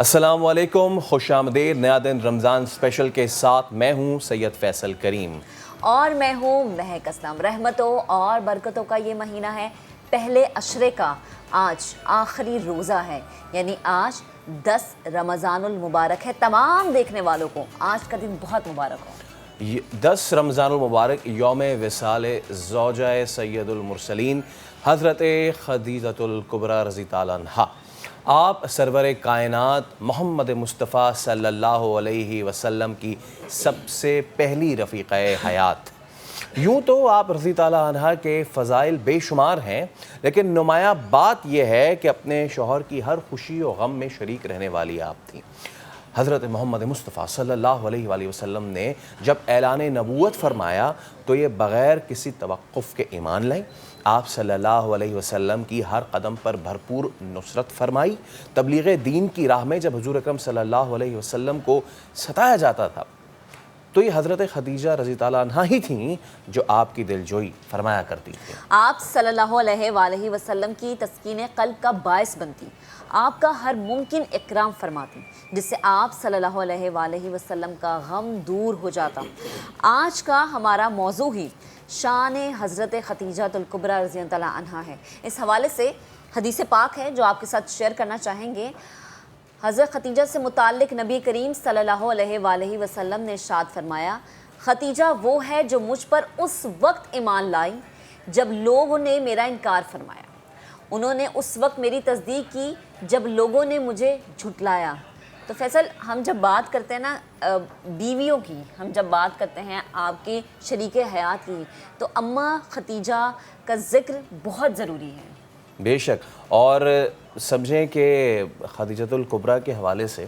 السلام علیکم، خوش آمدید نیا دن رمضان اسپیشل کے ساتھ میں ہوں سید فیصل کریم اور میں ہوں مہک اسلم۔ رحمتوں اور برکتوں کا یہ مہینہ ہے، پہلے عشرے کا آج آخری روزہ ہے، یعنی آج 10 رمضان المبارک ہے۔ تمام دیکھنے والوں کو آج کا دن بہت مبارک ہو۔ 10 رمضان المبارک یوم وصال زوجہ سید المرسلین حضرت خدیجۃ الکبریٰ رضی تعالیٰ عنہا، آپ سرور کائنات محمد مصطفیٰ صلی اللہ علیہ وسلم کی سب سے پہلی رفیقہ حیات۔ یوں تو آپ رضی تعالیٰ عنہ کے فضائل بے شمار ہیں، لیکن نمایاں بات یہ ہے کہ اپنے شوہر کی ہر خوشی و غم میں شریک رہنے والی آپ تھیں۔ حضرت محمد مصطفیٰ صلی اللہ علیہ وآلہ وسلم نے جب اعلان نبوت فرمایا تو یہ بغیر کسی توقف کے ایمان لائیں۔ آپ صلی اللہ علیہ وسلم کی ہر قدم پر بھرپور نصرت فرمائی۔ تبلیغ دین کی راہ میں جب حضور اکرم صلی اللہ علیہ وسلم کو ستایا جاتا تھا تو یہ حضرت خدیجہ رضی تعالیٰ عنہا ہی تھیں جو آپ کی دلجوئی فرمایا کرتی تھیں۔ آپ صلی اللہ علیہ وآلہ وسلم کی تسکین قلب کا باعث بنتی، آپ کا ہر ممکن اکرام فرماتی، جس سے آپ صلی اللہ علیہ وآلہ وسلم کا غم دور ہو جاتا۔ آج کا ہمارا موضوع ہی شان حضرت خدیجۃ الکبریٰ رضی اللہ عنہا ہے۔ اس حوالے سے حدیث پاک ہے جو آپ کے ساتھ شیئر کرنا چاہیں گے۔ حضرت خدیجہ سے متعلق نبی کریم صلی اللہ علیہ وآلہ وسلم نے ارشاد فرمایا، خدیجہ وہ ہے جو مجھ پر اس وقت ایمان لائی جب لوگوں نے میرا انکار فرمایا، انہوں نے اس وقت میری تصدیق کی جب لوگوں نے مجھے جھٹلایا۔ تو فیصل، ہم جب بات کرتے ہیں نا بیویوں کی، ہم جب بات کرتے ہیں آپ کی شریک حیات کی، تو اماں خدیجہ کا ذکر بہت ضروری ہے۔ بے شک، اور سمجھیں کہ خدیجۃ الکبریٰ کے حوالے سے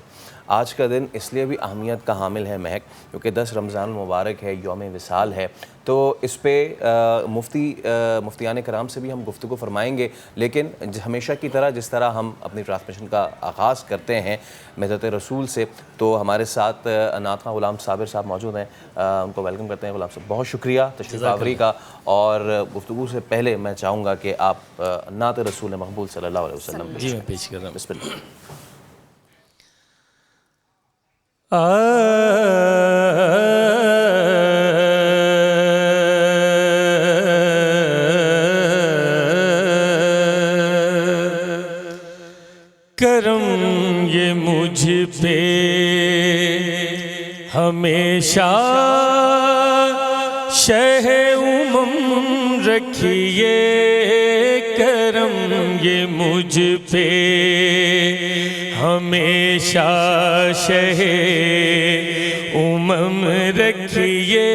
آج کا دن اس لیے بھی اہمیت کا حامل ہے مہک، کیونکہ 10 رمضان المبارک ہے، یوم وصال ہے، تو اس پہ مفتیان کرام سے بھی ہم گفتگو فرمائیں گے، لیکن ہمیشہ کی طرح جس طرح ہم اپنی ٹرانسمیشن کا آغاز کرتے ہیں مدحت رسول سے، تو ہمارے ساتھ نعت خواں غلام صابر صاحب موجود ہیں، ان کو ویلکم کرتے ہیں۔ غلام صاحب بہت شکریہ تشریف آوری کا، اور گفتگو سے پہلے میں چاہوں گا کہ آپ نعت رسول مقبول صلی اللہ علیہ وسلم جی میں پیش کر رہا ہوں۔ بسم اللہ۔ کرم یہ مجھ پہ ہمیشہ شہ رکھیے، کرم یہ مجھ پہ ہمیشہ شہ رکھیے،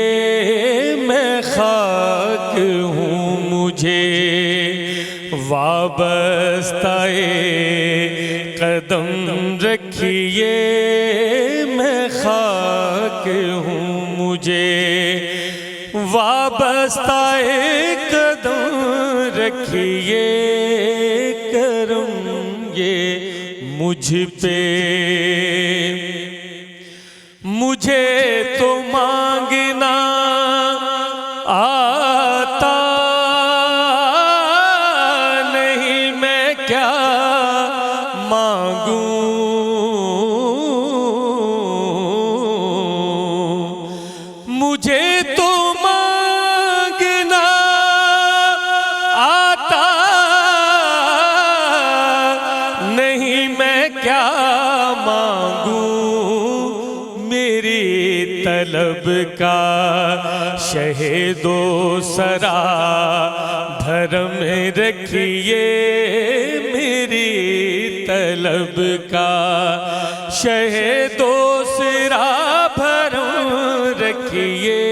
میں خاک ہوں مجھے وابستہ قدم رکھیے، میں خاک ہوں مجھے وابستہ قدم رکھیے، کرم یہ مجھ پہ مجھے تو مانگنا آتا نہیں، میں کیا مانگوں، مجھے تو مانگنا آتا نہیں، میں کیا مانگوں، میری طلب کا شہد و سرا بھرم رکھیے، میری طلب کا شہد و سرا بھرم رکھیے،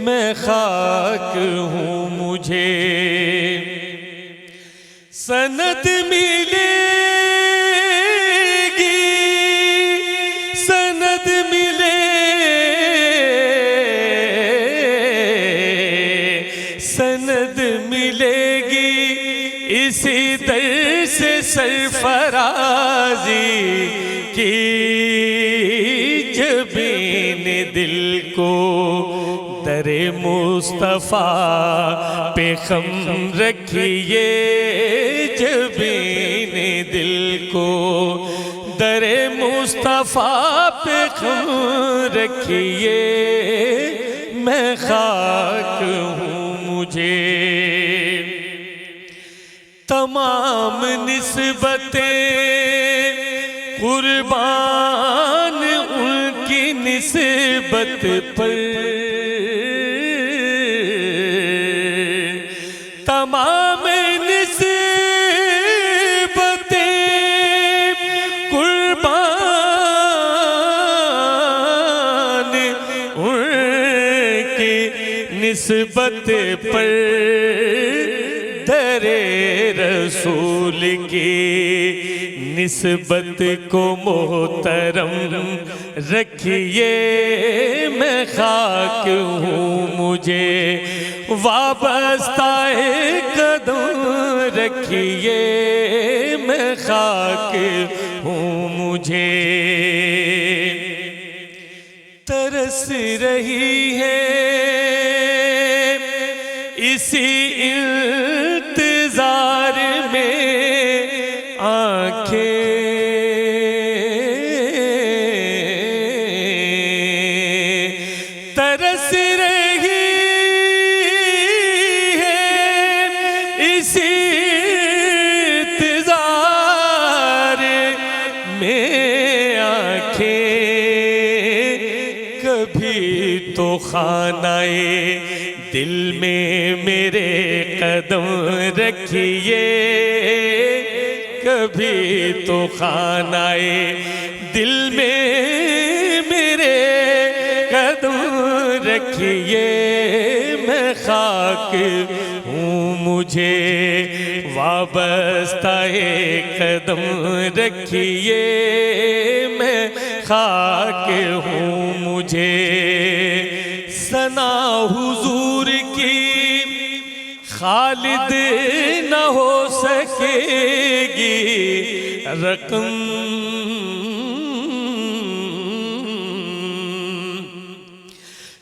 میں خاک ہوں مجھے سند ملے سند ملے گی اسی در سے سرفرازی کی، جبین دل کو در مصطفیٰ پہ خم رکھیے، جبین دل کو مصطفیٰ پہ غم رکھیے میں خاک ہوں مجھے تمام نسبتیں قربان ان کی نسبت پر تمام نسبتیں قربان ان کی نسبت پر در رسول کی نسبت کو محترم رکھیے میں خاک ہوں مجھے وابستہ قدم رکھیے میں خاک ہوں مجھے ترس رہی ہے اسی انتظار میں آنکھیں ترس رہی ہے اسی انتظار میں آنکھیں کبھی تو خانہ دل میں میرے قدم رکھیے کبھی تو خانہ دل میں میرے قدم رکھیے میں خاک ہوں مجھے وابستہ قدم رکھیے میں خاک ہوں مجھے ثنا حضور کی خالد نہ ہو سکے گی رقم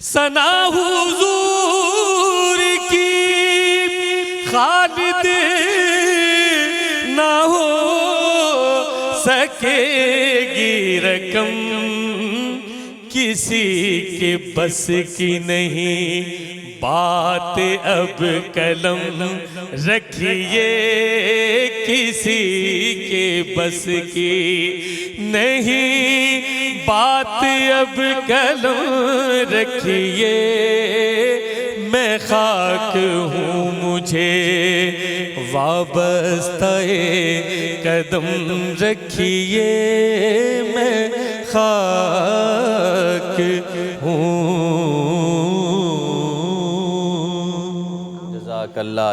ثنا حضور کی خالد نہ ہو سکے گی رقم کسی کے بس کی نہیں بات اب قلم رکھیے کسی کے بس کی نہیں بات اب قلم رکھیے میں خاک ہوں مجھے وابستہ قدم رکھیے میں خاک ہوں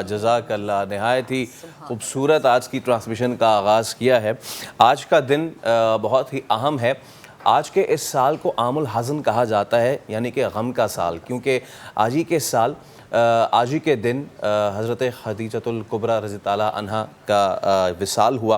جزاک اللہ نہایت ہی خوبصورت آج کی ٹرانسمیشن کا آغاز کیا ہے آج کا دن بہت ہی اہم ہے آج کے اس سال کو عام الحزن کہا جاتا ہے یعنی کہ غم کا سال کیونکہ آج ہی کے سال آج ہی کے دن حضرت خدیجۃ الکبریٰ رضی اللہ عنہا کا وصال ہوا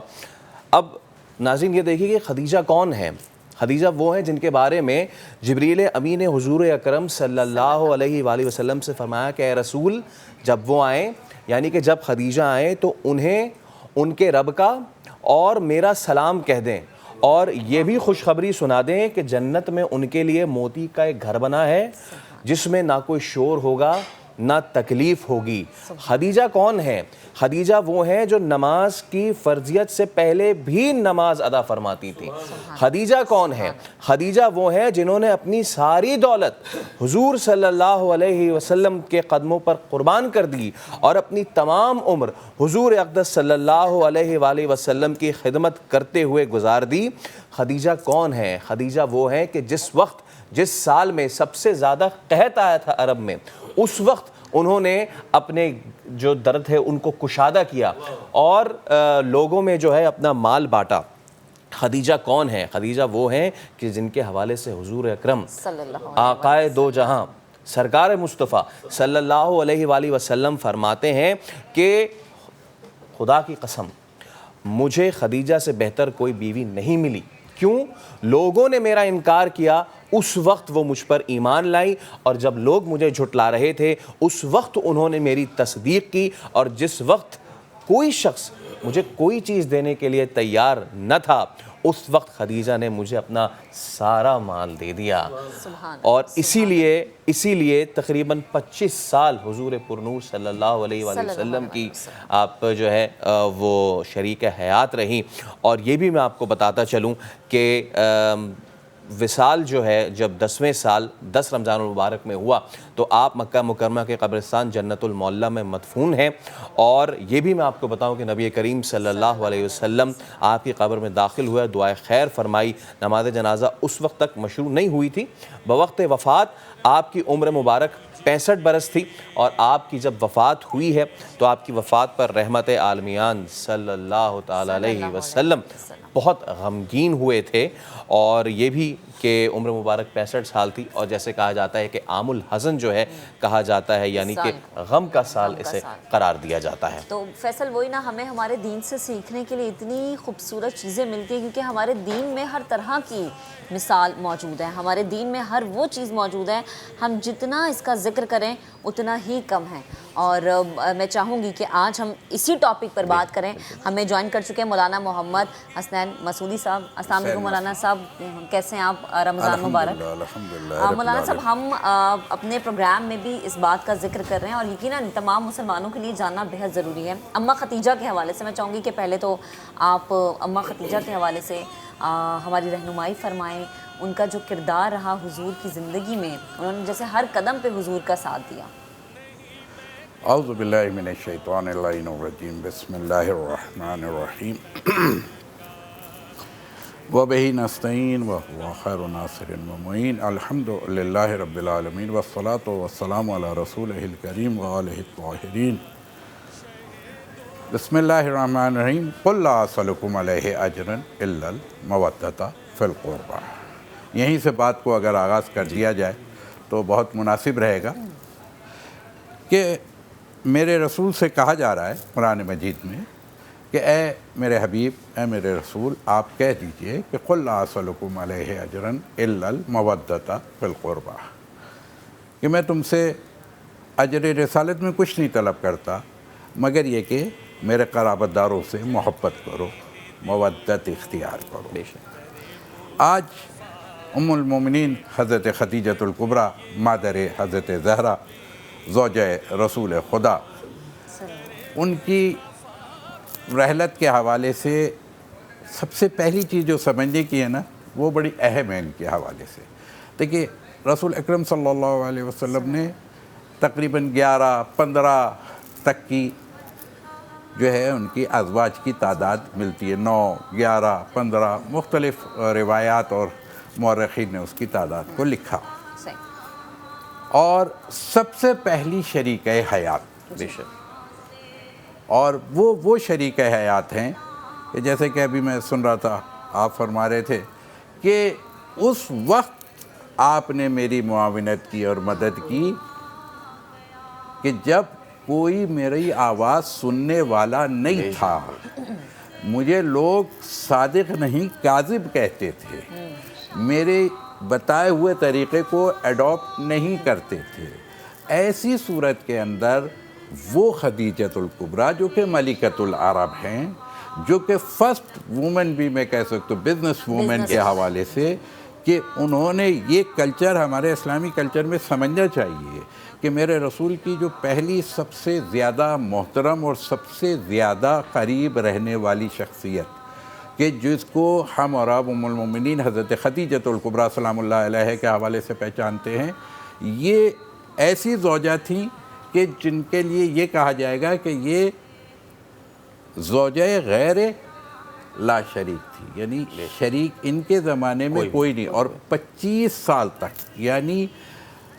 اب ناظرین یہ دیکھیے کہ خدیجہ کون ہیں خدیجہ وہ ہیں جن کے بارے میں جبریل امین حضور اکرم صلی اللہ علیہ وآلہ وسلم سے فرمایا کہ اے رسول جب وہ آئیں یعنی کہ جب خدیجہ آئیں تو انہیں ان کے رب کا اور میرا سلام کہہ دیں اور یہ بھی خوشخبری سنا دیں کہ جنت میں ان کے لیے موتی کا ایک گھر بنا ہے جس میں نہ کوئی شور ہوگا نہ تکلیف ہوگی خدیجہ کون ہے خدیجہ وہ ہیں جو نماز کی فرضیت سے پہلے بھی نماز ادا فرماتی تھی خدیجہ کون ہے خدیجہ وہ ہیں جنہوں نے اپنی ساری دولت حضور صلی اللہ علیہ وسلم کے قدموں پر قربان کر دی اور اپنی تمام عمر حضور اقدس صلی اللہ علیہ وآلہ وسلم کی خدمت کرتے ہوئے گزار دی خدیجہ کون ہے خدیجہ وہ ہیں کہ جس سال میں سب سے زیادہ قحط آیا تھا عرب میں اس وقت انہوں نے اپنے جو درد ہے ان کو کشادہ کیا اور لوگوں میں جو ہے اپنا مال بانٹا خدیجہ کون ہے خدیجہ وہ ہیں کہ جن کے حوالے سے حضور اکرم آقائے دو جہاں سرکار مصطفیٰ صلی اللہ علیہ وآلہ وسلم فرماتے ہیں کہ خدا کی قسم مجھے خدیجہ سے بہتر کوئی بیوی نہیں ملی کیوں لوگوں نے میرا انکار کیا اس وقت وہ مجھ پر ایمان لائی اور جب لوگ مجھے جھٹلا رہے تھے اس وقت انہوں نے میری تصدیق کی اور جس وقت کوئی شخص مجھے کوئی چیز دینے کے لیے تیار نہ تھا اس وقت خدیجہ نے مجھے اپنا سارا مال دے دیا، سبحان اور اسی لیے تقریباً 25 سال حضور پرنور صلی اللہ علیہ وآلہ وسلم کی آپ جو ہے وہ شریک حیات رہیں۔ اور یہ بھی میں آپ کو بتاتا چلوں کہ وصال جو ہے جب 10ویں سال 10 رمضان المبارک میں ہوا تو آپ مکہ مکرمہ کے قبرستان جنت المعلیٰ میں مدفون ہیں۔ اور یہ بھی میں آپ کو بتاؤں کہ نبی کریم صلی اللہ علیہ وسلم آپ کی قبر میں داخل ہوئے، دعائے خیر فرمائی۔ نماز جنازہ اس وقت تک مشروع نہیں ہوئی تھی، بوقت وفات آپ کی عمر مبارک 65 برس تھی، اور آپ کی جب وفات ہوئی ہے تو آپ کی وفات پر رحمت عالمیان صلی اللہ تعالی علیہ وسلم بہت غمگین ہوئے تھے، اور یہ بھی کہ عمر مبارک 65 سال تھی، اور جیسے کہا جاتا ہے کہ عام الحزن جو ہے کہا جاتا ہے، یعنی کہ غم کا سال اسے قرار دیا جاتا ہے۔ تو فیصل وہی نا، ہمیں ہمارے دین سے سیکھنے کے لیے اتنی خوبصورت چیزیں ملتی ہیں، کیونکہ ہمارے دین میں ہر طرح کی مثال موجود ہے، ہمارے دین میں ہر وہ چیز موجود ہے، ہم جتنا اس کا ذکر کریں اتنا ہی کم ہے۔ اور میں چاہوں گی کہ آج ہم اسی ٹاپک پر بات کریں۔ ہمیں جوائن کر چکے ہیں مولانا محمد حسنین مسعودی صاحب۔ السلام علیکم مولانا صاحب، کیسے ہیں آپ؟ رمضان مبارک۔ مولانا صاحب، ہم اپنے پروگرام میں بھی اس بات کا ذکر کر رہے ہیں، اور یقیناً تمام مسلمانوں کے لیے جاننا بہت ضروری ہے۔ اماں خدیجہ کے حوالے سے میں چاہوں گی کہ پہلے تو آپ اماں خدیجہ کے حوالے سے ہماری رہنمائی فرمائیں، ان کا جو کردار رہا حضور کی زندگی میں، انہوں نے جیسے ہر قدم پہ حضور کا ساتھ دیا۔ اعوذ باللہ من الشیطان اللعین الرجیم، بسم اللہ الرحمن الرحیم، وبہ نستعین وہو خیر ناصر ومعین، الحمد للہ رب العالمین، والصلاة والسلام علی رسولہ الکریم وآلہ الطاہرین۔ بسم اللہ الرحمن الرحیم، قل لا اسألکم علیہ اجرا الا المودۃ فی القربى۔ یہیں سے بات کو اگر آغاز کر دیا جائے تو بہت مناسب رہے گا کہ میرے رسول سے کہا جا رہا ہے قرآن مجید میں کہ اے میرے حبیب، اے میرے رسول، آپ کہہ دیجئے کہ قل لا اسألکم علیہ اجرا الا المودۃ فی القربى، کہ میں تم سے اجر رسالت میں کچھ نہیں طلب کرتا مگر یہ کہ میرے قرابت داروں سے محبت کرو، مودت اختیار کرو۔ آج ام المومنین حضرت خدیجۃ الکبریٰ، مادر حضرت زہرا، زوجہ رسول خدا، ان کی رحلت کے حوالے سے سب سے پہلی چیز جو سمجھنے کی ہے نا، وہ بڑی اہم ہے ان کے حوالے سے۔ دیکھیے، رسول اکرم صلی اللہ علیہ وسلم نے تقریباً 11-15 تک کی جو ہے ان کی ازواج کی تعداد ملتی ہے، 9، 11، 15 مختلف روایات اور مورخین نے اس کی تعداد کو لکھا۔ اور سب سے پہلی شریک حیات، بے شک، اور وہ شریک حیات ہیں کہ جیسے کہ ابھی میں سن رہا تھا، آپ فرما رہے تھے کہ اس وقت آپ نے میری معاونت کی اور مدد کی کہ جب کوئی میری آواز سننے والا نہیں تھا، مجھے لوگ صادق نہیں کاذب کہتے تھے، میرے بتائے ہوئے طریقے کو ایڈاپٹ نہیں کرتے تھے۔ ایسی صورت کے اندر وہ خدیجۃ الکبریٰ جو کہ ملکۃ العرب ہیں، جو کہ فرسٹ وومن بھی میں کہہ سکتا ہوں بزنس وومن کے حوالے سے، کہ انہوں نے یہ کلچر ہمارے اسلامی کلچر میں سمجھنا چاہیے کہ میرے رسول کی جو پہلی سب سے زیادہ محترم اور سب سے زیادہ قریب رہنے والی شخصیت، کہ جس کو ہم اور آپ ام المومنین حضرت خدیجۃ الکبریٰ سلام اللہ علیہ کے حوالے سے پہچانتے ہیں، یہ ایسی زوجہ تھیں کہ جن کے لیے یہ کہا جائے گا کہ یہ زوجہ غیر لا شریک تھی، یعنی شریک ان کے زمانے میں کوئی نہیں۔ اور 25 سال تک، یعنی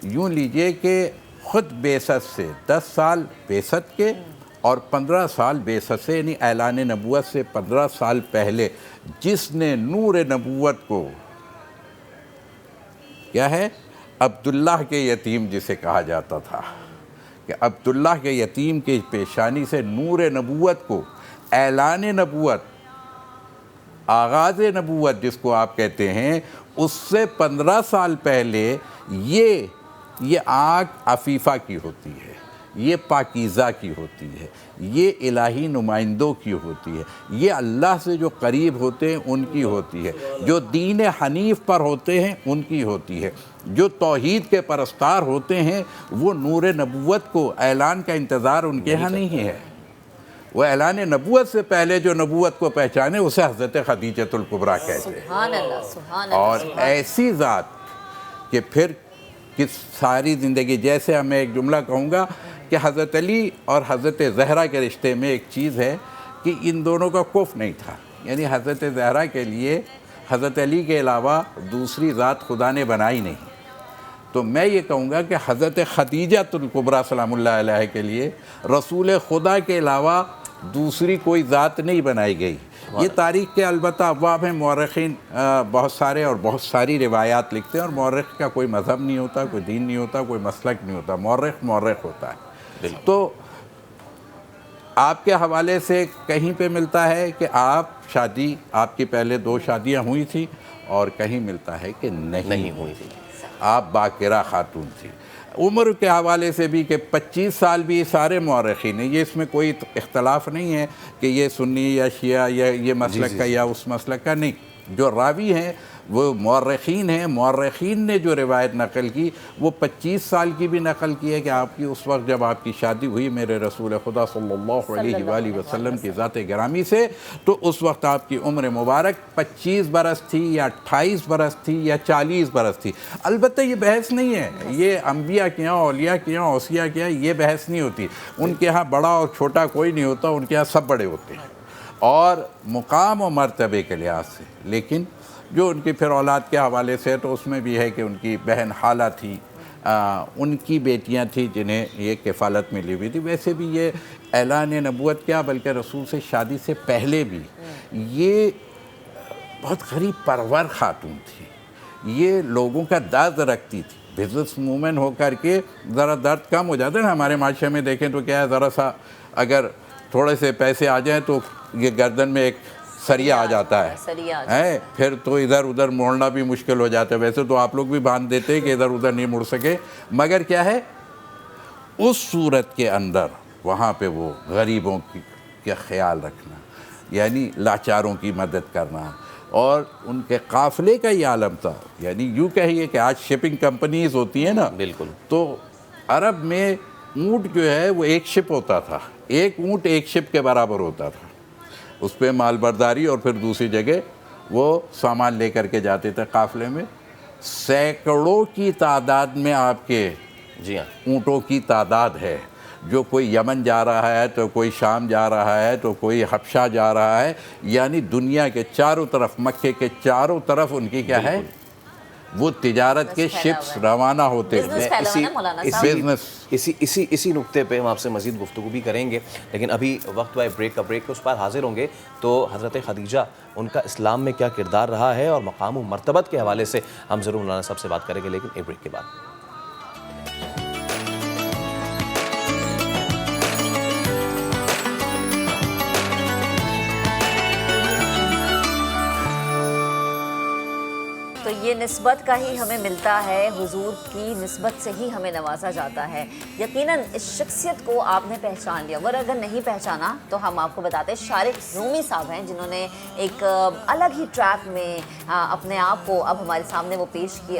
یوں لیجئے کہ خود بعثت سے 10 سال بعثت کے اور 15 سال بعثت سے، یعنی اعلان نبوت سے 15 سال پہلے جس نے نور نبوت کو کیا ہے، عبداللہ کے یتیم جسے کہا جاتا تھا، کہ عبداللہ کے یتیم کی پیشانی سے نور نبوت کو، اعلان نبوت، آغاز نبوت جس کو آپ کہتے ہیں، اس سے 15 سال پہلے یہ آنکھ عفیفہ کی ہوتی ہے، یہ پاکیزہ کی ہوتی ہے، یہ الہی نمائندوں کی ہوتی ہے، یہ اللہ سے جو قریب ہوتے ہیں ان کی ہوتی ہے، جو دین حنیف پر ہوتے ہیں ان کی ہوتی ہے، جو توحید کے پرستار ہوتے ہیں وہ نور نبوت کو اعلان کا انتظار ان کے ہاں نہیں ہے۔ وہ اعلان نبوت سے پہلے جو نبوت کو پہچانے اسے حضرت خدیجۃ الکبریٰ کہتے ہیں۔ سبحان اللہ، سبحان اللہ۔ اور ایسی ذات کہ پھر کہ ساری زندگی، جیسے میں ایک جملہ کہوں گا کہ حضرت علی اور حضرت زہرا کے رشتے میں ایک چیز ہے کہ ان دونوں کا کف نہیں تھا، یعنی حضرت زہرا کے لیے حضرت علی کے علاوہ دوسری ذات خدا نے بنائی نہیں، تو میں یہ کہوں گا کہ حضرت خدیجۃ الکبریٰ سلام اللہ علیہ کے لیے رسول خدا کے علاوہ دوسری کوئی ذات نہیں بنائی گئی۔ یہ تاریخ کے البتہ ابواب ہیں، مورخین بہت سارے اور بہت ساری روایات لکھتے ہیں، اور مورخ کا کوئی مذہب نہیں ہوتا، کوئی دین نہیں ہوتا، کوئی مسلک نہیں ہوتا، مورخ ہوتا ہے۔ تو آپ کے حوالے سے کہیں پہ ملتا ہے کہ آپ کی پہلے 2 شادیاں ہوئی تھیں، اور کہیں ملتا ہے کہ نہیں ہوئی تھی، آپ باقرہ خاتون تھی۔ عمر کے حوالے سے بھی کہ 25 سال بھی سارے مورخین ہیں، یہ اس میں کوئی اختلاف نہیں ہے کہ یہ سنی یا شیعہ یا یہ مسلک کا یا اس مسلک کا، نہیں، جو راوی ہیں وہ مورخین ہیں۔ مورخین نے جو روایت نقل کی وہ 25 سال کی بھی نقل کی ہے کہ آپ کی اس وقت جب آپ کی شادی ہوئی میرے رسول خدا صلی اللہ علیہ وآلہ وسلم کی ذات گرامی سے، تو اس وقت آپ کی عمر مبارک 25 برس تھی یا 28 برس تھی یا 40 برس تھی۔ البتہ یہ بحث نہیں ہے، یہ انبیاء کے یہاں، اولیاء کے یہاں، اوصیاء کے یہاں یہ بحث نہیں ہوتی۔ ان کے ہاں بڑا اور چھوٹا کوئی نہیں ہوتا، ان کے ہاں سب بڑے ہوتے ہیں، اور مقام و مرتبے کے لحاظ سے۔ لیکن جو ان کی پھر اولاد کے حوالے سے تو اس میں بھی ہے کہ ان کی بہن خالہ تھی، ان کی بیٹیاں تھیں جنہیں یہ کفالت ملی ہوئی تھی۔ ویسے بھی یہ اعلان نبوت کیا بلکہ رسول سے شادی سے پہلے بھی یہ بہت غریب پرور خاتون تھی، یہ لوگوں کا درد رکھتی تھی۔ بزنس مومن ہو کر کے ذرا درد کم ہو جاتا ہے نا، ہمارے معاشرے میں دیکھیں تو کیا ہے، ذرا سا اگر تھوڑے سے پیسے آ جائیں تو یہ گردن میں ایک سریا آ جاتا ہے، پھر تو ادھر ادھر موڑنا بھی مشکل ہو جاتا ہے۔ ویسے تو آپ لوگ بھی باندھ دیتے ہیں کہ ادھر ادھر نہیں مڑ سکے، مگر کیا ہے اس صورت کے اندر وہاں پہ وہ غریبوں کا خیال رکھنا، یعنی لاچاروں کی مدد کرنا، اور ان کے قافلے کا یہ عالم تھا۔ یعنی یوں کہیے کہ آج شپنگ کمپنیز ہوتی ہیں نا، بالکل، تو عرب میں اونٹ جو ہے وہ ایک شپ ہوتا تھا، ایک اونٹ ایک شپ کے برابر ہوتا تھا، اس پہ مال برداری اور پھر دوسری جگہ وہ سامان لے کر کے جاتے تھے قافلے میں۔ سینکڑوں کی تعداد میں آپ کے جی ہاں اونٹوں کی تعداد ہے، جو کوئی یمن جا رہا ہے تو کوئی شام جا رہا ہے تو کوئی حبشہ جا رہا ہے، یعنی دنیا کے چاروں طرف، مکے کے چاروں طرف ان کی کیا ہے، وہ تجارت کے شپس روانہ ہوتے تھے۔ اسی نقطے پہ ہم آپ سے مزید گفتگو بھی کریں گے، لیکن ابھی وقت وائے بریک کا بریک اس پر حاضر ہوں گے۔ تو حضرت خدیجہ، ان کا اسلام میں کیا کردار رہا ہے اور مقام و مرتبت کے حوالے سے ہم ضرور مولانا صاحب سے بات کریں گے، لیکن ایک بریک کے بعد۔ تو یہ نسبت کا ہی ہمیں ملتا ہے، حضور کی نسبت سے ہی ہمیں نوازا جاتا ہے۔ یقیناً اس شخصیت کو آپ نے پہچان لیا، اور اگر نہیں پہچانا تو ہم آپ کو بتاتے ہیں شارق رومی صاحب ہیں، جنہوں نے ایک الگ ہی ٹریک میں اپنے آپ کو اب ہمارے سامنے وہ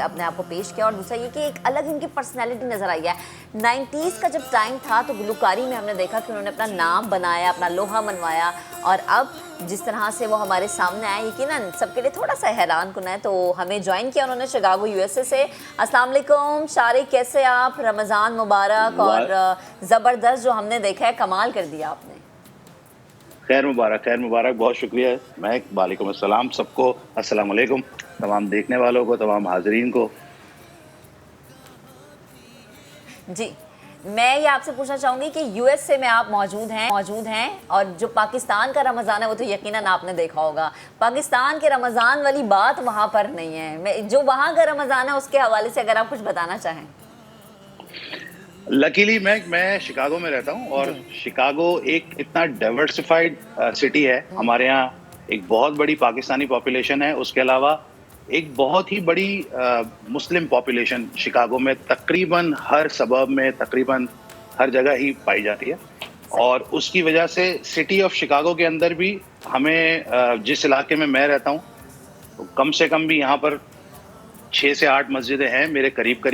اپنے آپ کو پیش کیا، اور دوسرا یہ کہ ایک الگ ان کی پرسنالٹی نظر آئی ہے۔ 90s کا جب ٹائم تھا تو گلوکاری میں ہم نے دیکھا کہ انہوں نے اپنا نام بنایا، اپنا لوہا منوایا، اور اب جس طرح سے وہ ہمارے سامنے آئے یقیناً سب کے لیے تھوڑا سا حیران کن ہے۔ تو ہمیں جوائن کیا انہوں نے شکاگو USA سے۔ السلام علیکم شارق، کیسے آپ؟ رمضان مبارک، اور زبردست جو ہم نے دیکھا ہے، کمال کر دیا آپ نے۔ خیر مبارک، خیر مبارک، بہت شکریہ مہک۔ وعلیکم السلام سب کو، السلام علیکم تمام دیکھنے والوں کو، تمام حاضرین کو۔ جی میں یہ آپ سے پوچھنا چاہوں گی کہ USA میں آپ موجود ہیں، اور جو پاکستان کا رمضان ہے وہ تو یقیناً آپ نے دیکھا ہوگا، پاکستان کے رمضان والی بات وہاں پر نہیں ہے، جو وہاں کا رمضان ہے اس کے حوالے سے اگر آپ کچھ بتانا چاہیں۔ لکیلی میں شکاگو میں رہتا ہوں، اور شکاگو ایک اتنا ڈائیورسفائڈ سٹی ہے، ہمارے ہاں ایک بہت بڑی پاکستانی پاپولیشن ہے، اس کے علاوہ ایک بہت ہی بڑی مسلم پاپولیشن شکاگو میں، تقریباً ہر سبب میں تقریباً ہر جگہ ہی پائی جاتی ہے. اور اس کی وجہ سے سٹی آف شکاگو کے اندر بھی ہمیں جس علاقے میں رہتا ہوں کم سے کم بھی یہاں پر 6 سے 8 مسجدیں ہیں میرے قریب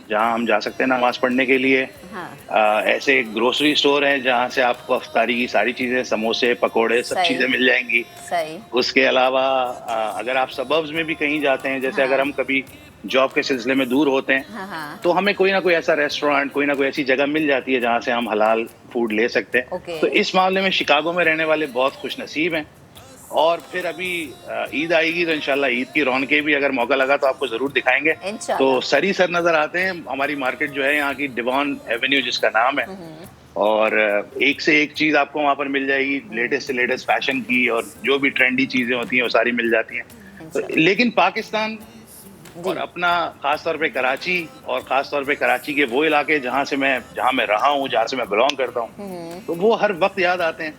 جہاں ہم جا سکتے ہیں نماز پڑھنے کے لیے. ایسے گروسری اسٹور ہیں جہاں سے آپ کو افطاری کی ساری چیزیں، سموسے، پکوڑے، سب چیزیں مل جائیں گی. اس کے علاوہ اگر آپ سبربز میں بھی کہیں جاتے ہیں، جیسے اگر ہم کبھی جاب کے سلسلے میں دور ہوتے ہیں تو ہمیں کوئی نہ کوئی ایسا ریسٹورینٹ، کوئی نہ کوئی ایسی جگہ مل جاتی ہے جہاں سے ہم حلال فوڈ لے سکتے ہیں. تو اس معاملے میں شکاگو میں رہنے والے بہت خوش نصیب ہیں. اور پھر ابھی عید آئے گی تو انشاءاللہ عید کی رونقیں بھی اگر موقع لگا تو آپ کو ضرور دکھائیں گے. تو سر نظر آتے ہیں. ہماری مارکیٹ جو ہے یہاں کی ڈیوان ایونیو جس کا نام ہے، اور ایک سے ایک چیز آپ کو وہاں پر مل جائے گی، لیٹسٹ سے لیٹسٹ فیشن کی اور جو بھی ٹرینڈی چیزیں ہوتی ہیں وہ ساری مل جاتی ہیں. لیکن پاکستان اور اپنا خاص طور پہ کراچی، اور خاص طور پہ کراچی کے وہ علاقے جہاں میں رہا ہوں، جہاں سے میں بلانگ کرتا ہوں، تو وہ ہر وقت یاد آتے ہیں.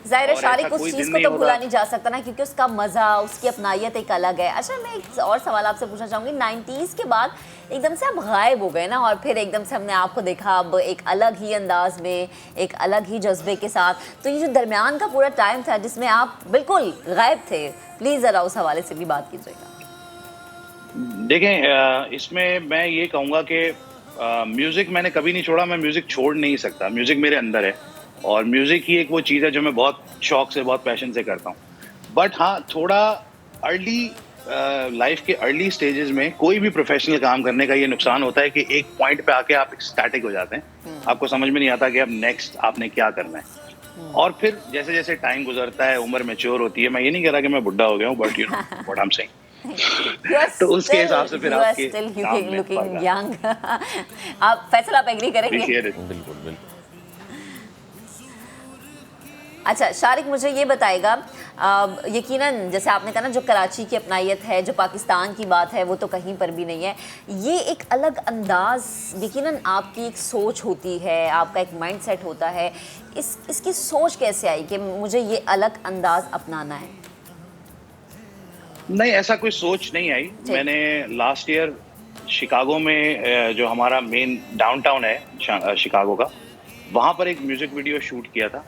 ظاہر ہے شارق اس چیز کو تو بھولا نہیں جا سکتا نا، کیونکہ اس کا مزہ، اس کی اپنائیت ایک الگ ہے. اچھا میں ایک اور سوال آپ سے پوچھنا چاہوں گی. 90s کے بعد ایک دم سے آپ غائب ہو گئے نا، اور پھر ایک دم سے ہم نے آپ کو دیکھا اب ایک الگ ہی انداز میں، ایک الگ ہی جذبے کے ساتھ. تو یہ جو درمیان کا پورا ٹائم تھا جس میں آپ بالکل غائب تھے، پلیز ذرا اس حوالے سے بھی بات کیجیے گا. دیکھیں اس میں یہ کہوں گا کہ میوزک میں نے کبھی نہیں چھوڑا، میں میوزک چھوڑ نہیں سکتا. میوزک میرے اندر ہے، اور میوزک ہی ایک وہ چیز ہے جو میں بہت شوق سے، بہت پیشن سے کرتا ہوں. بٹ ہاں، تھوڑا ارلی لائف کے ارلی سٹیجز میں کوئی بھی پروفیشنل کام کرنے کا یہ نقصان ہوتا ہے کہ ایک پوائنٹ پہ آ کے آپ اسٹیٹک ہو جاتے ہیں. آپ کو سمجھ میں نہیں آتا کہ اب نیکسٹ آپ نے کیا کرنا ہے. اور پھر جیسے جیسے ٹائم گزرتا ہے، عمر میچور ہوتی ہے. میں یہ نہیں کہہ رہا کہ میں بڈھا ہو گیا ہوں، but you know what I am saying. تو اس کے حساب سے پھر آپ کے لوکنگ ینگ. آپ فیصل، آپ ایگری کریں گے؟ بالکل بالکل. اچھا شارق، مجھے یہ بتائے گا، یقیناً جیسے آپ نے کہا نا جو کراچی کی اپنائیت ہے، جو پاکستان کی بات ہے، وہ تو کہیں پر بھی نہیں ہے. یہ ایک الگ انداز، یقیناً آپ کی ایک سوچ ہوتی ہے، آپ کا ایک مائنڈ سیٹ ہوتا ہے. اس کی سوچ کیسے آئی کہ مجھے یہ الگ انداز اپنانا ہے؟ نہیں، ایسا کوئی سوچ نہیں آئی. میں نے لاسٹ ایئر شکاگو میں جو ہمارا مین ڈاؤن ٹاؤن ہے شکاگو کا، وہاں پر ایک میوزک ویڈیو شوٹ کیا تھا.